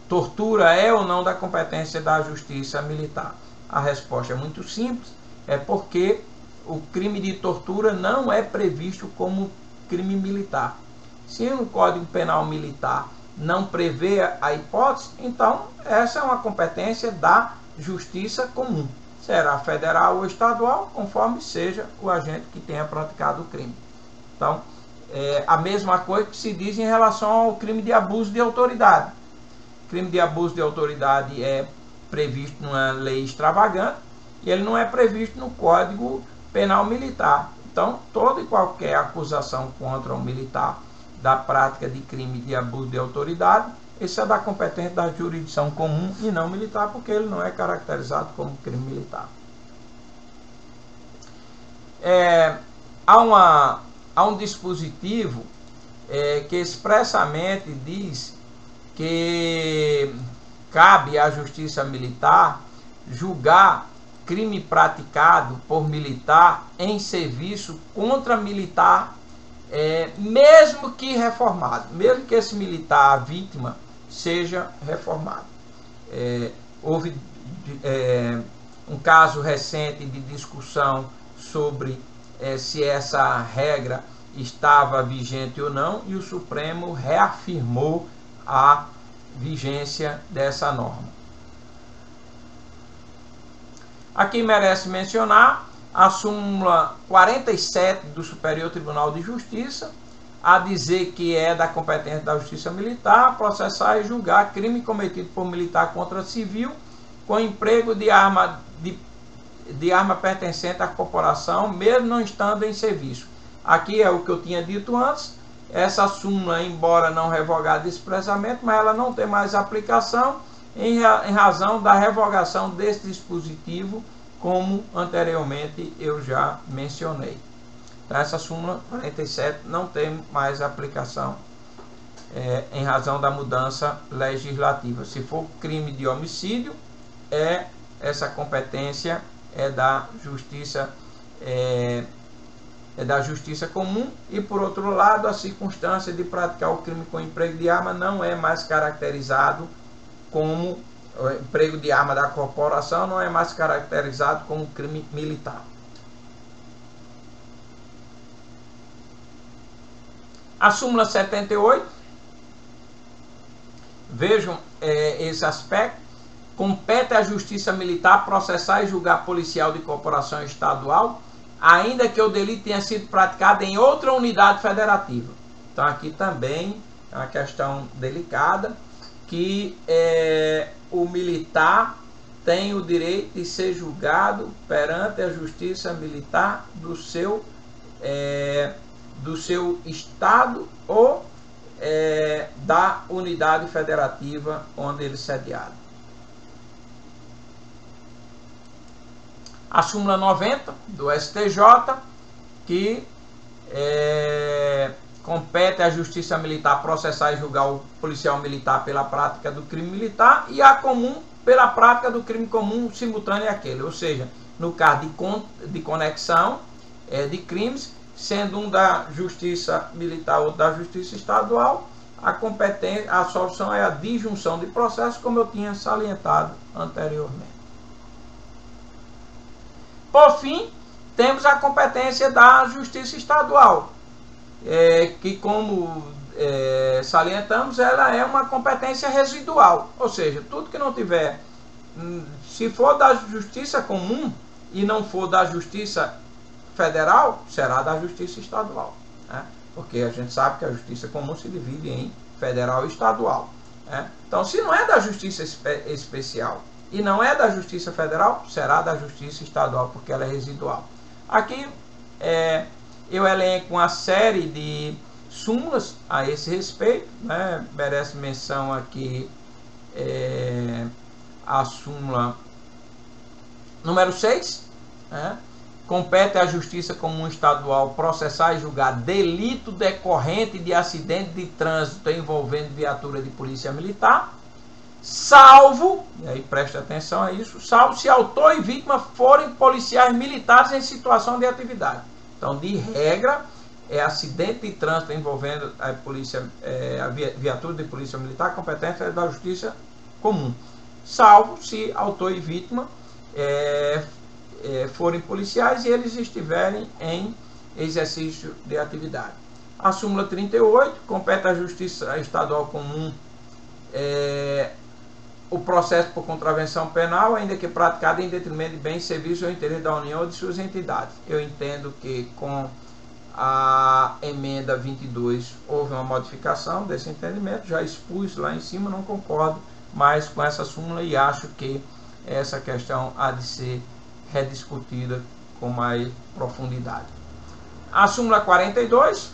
tortura é ou não da competência da justiça militar. A resposta é muito simples, é porque o crime de tortura não é previsto como crime militar. Se o Código Penal Militar não prevê a hipótese, então essa é uma competência da justiça comum. Será federal ou estadual, conforme seja o agente que tenha praticado o crime. Então, a mesma coisa que se diz em relação ao crime de abuso de autoridade. O crime de abuso de autoridade é previsto numa lei extravagante e ele não é previsto no Código Penal Militar. Então, toda e qualquer acusação contra um militar da prática de crime de abuso de autoridade, isso é da competência da jurisdição comum e não militar, porque ele não é caracterizado como crime militar. Há um dispositivo que expressamente diz que cabe à justiça militar julgar crime praticado por militar em serviço contra militar, mesmo que reformado, mesmo que esse militar, a vítima, seja reformado. Houve um caso recente de discussão sobre se essa regra estava vigente ou não, e o Supremo reafirmou a vigência dessa norma. Aqui merece mencionar a súmula 47 do Superior Tribunal de Justiça, a dizer que é da competência da Justiça Militar processar e julgar crime cometido por militar contra civil com emprego de arma pertencente à corporação, mesmo não estando em serviço. Aqui é o que eu tinha dito antes, essa súmula, embora não revogada expressamente, mas ela não tem mais aplicação em razão da revogação desse dispositivo, como anteriormente eu já mencionei. Então, essa súmula 47 não tem mais aplicação em razão da mudança legislativa. Se for crime de homicídio, essa competência é da justiça comum, e por outro lado, a circunstância de praticar o crime com emprego de arma não é mais caracterizado como o emprego de arma da corporação, não é mais caracterizado como crime militar. A súmula 78, vejam esse aspecto: compete à Justiça Militar processar e julgar policial de corporação estadual, ainda que o delito tenha sido praticado em outra unidade federativa. Então aqui também é uma questão delicada, que o militar tem o direito de ser julgado perante a Justiça Militar do seu estado ou da unidade federativa onde ele é sediado. A súmula 90 do STJ, que compete à Justiça Militar processar e julgar o policial militar pela prática do crime militar, e a comum pela prática do crime comum simultâneo àquele, ou seja, no caso de conexão de crimes, sendo um da Justiça Militar ou da Justiça Estadual, a solução é a disjunção de processos, como eu tinha salientado anteriormente. Por fim, temos a competência da Justiça Estadual, que, como salientamos, ela é uma competência residual, ou seja, tudo que não tiver, se for da Justiça Comum e não for da Justiça Federal, será da Justiça Estadual, né? Porque a gente sabe que a Justiça Comum se divide em federal e estadual, né? Então, se não é da Justiça Especial e não é da Justiça Federal, será da Justiça Estadual, porque ela é residual. Aqui eu elenco uma série súmulas a esse respeito, né? Merece menção aqui a súmula número 6, né? Compete à Justiça Comum Estadual processar e julgar delito decorrente de acidente de trânsito envolvendo viatura de polícia militar, salvo, e aí preste atenção a isso, salvo se autor e vítima forem policiais militares em situação de atividade. Então, de regra, acidente de trânsito envolvendo a viatura de polícia militar, competência é da Justiça Comum, salvo se autor e vítima forem policiais e eles estiverem em exercício de atividade. A súmula 38, compete à Justiça Estadual Comum o processo por contravenção penal, ainda que praticado em detrimento de bens, serviços ou interesse da União ou de suas entidades. Eu entendo que com a emenda 22 houve uma modificação desse entendimento, já expus lá em cima, não concordo mais com essa súmula e acho que essa questão há de ser rediscutida com mais profundidade. A súmula 42,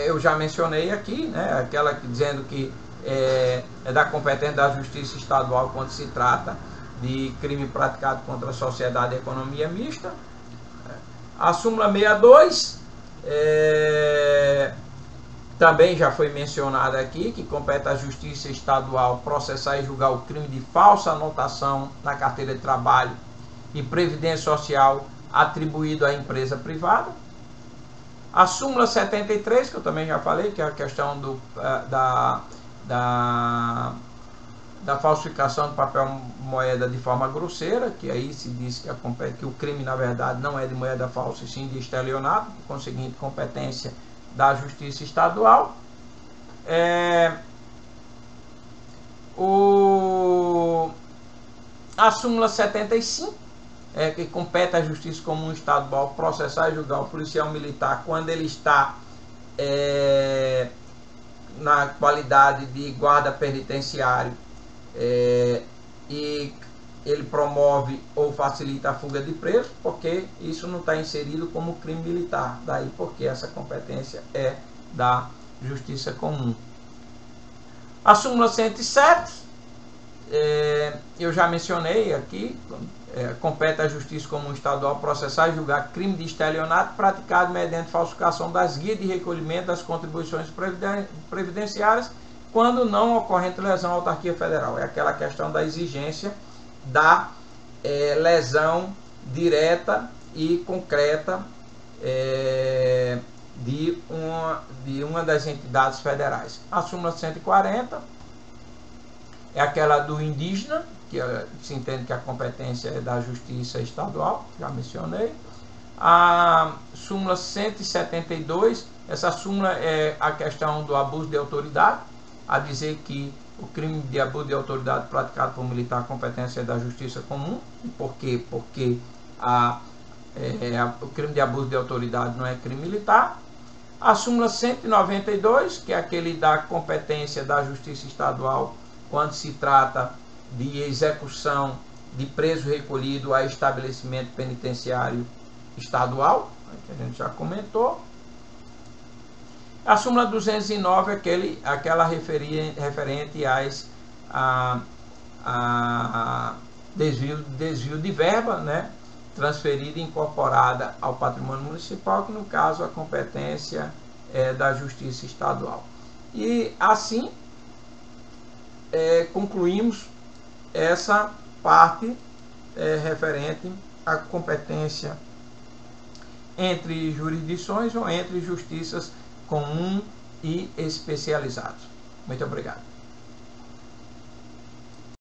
eu já mencionei aqui, né, aquela dizendo que é da competência da Justiça Estadual quando se trata de crime praticado contra a sociedade e economia mista. A súmula 62 também já foi mencionada aqui, que compete à Justiça Estadual processar e julgar o crime de falsa anotação na carteira de trabalho e previdência social atribuído à empresa privada. A súmula 73, que eu também já falei, que é a questão da falsificação do papel moeda de forma grosseira, que aí se diz que o crime, na verdade, não é de moeda falsa, e sim de estelionato, por conseguinte, competência da Justiça Estadual. A súmula 75, que compete à Justiça Comum Estadual processar e julgar o policial militar quando ele está na qualidade de guarda penitenciário e ele promove ou facilita a fuga de presos, porque isso não está inserido como crime militar, daí porque essa competência é da Justiça Comum. A súmula 107, eu já mencionei aqui, compete à Justiça Comum Estadual processar e julgar crime de estelionato praticado mediante falsificação das guias de recolhimento das contribuições previdenciárias quando não ocorrente lesão à autarquia federal. É aquela questão da exigência da lesão direta e concreta de uma das entidades federais. A súmula 140 é aquela do indígena, que se entende que a competência é da Justiça Estadual, já mencionei. A súmula 172, essa súmula é a questão do abuso de autoridade, a dizer que o crime de abuso de autoridade praticado por militar, a competência é da Justiça Comum. Por quê? Porque o crime de abuso de autoridade não é crime militar. A súmula 192, que é aquele da competência da Justiça Estadual quando se trata de execução de preso recolhido a estabelecimento penitenciário estadual, que a gente já comentou. A súmula 209 é aquela referente a desvio de verba, né, transferida e incorporada ao patrimônio municipal, que no caso a competência é da Justiça Estadual. E assim concluímos essa parte referente à competência entre jurisdições ou entre justiças comum e especializadas. Muito obrigado.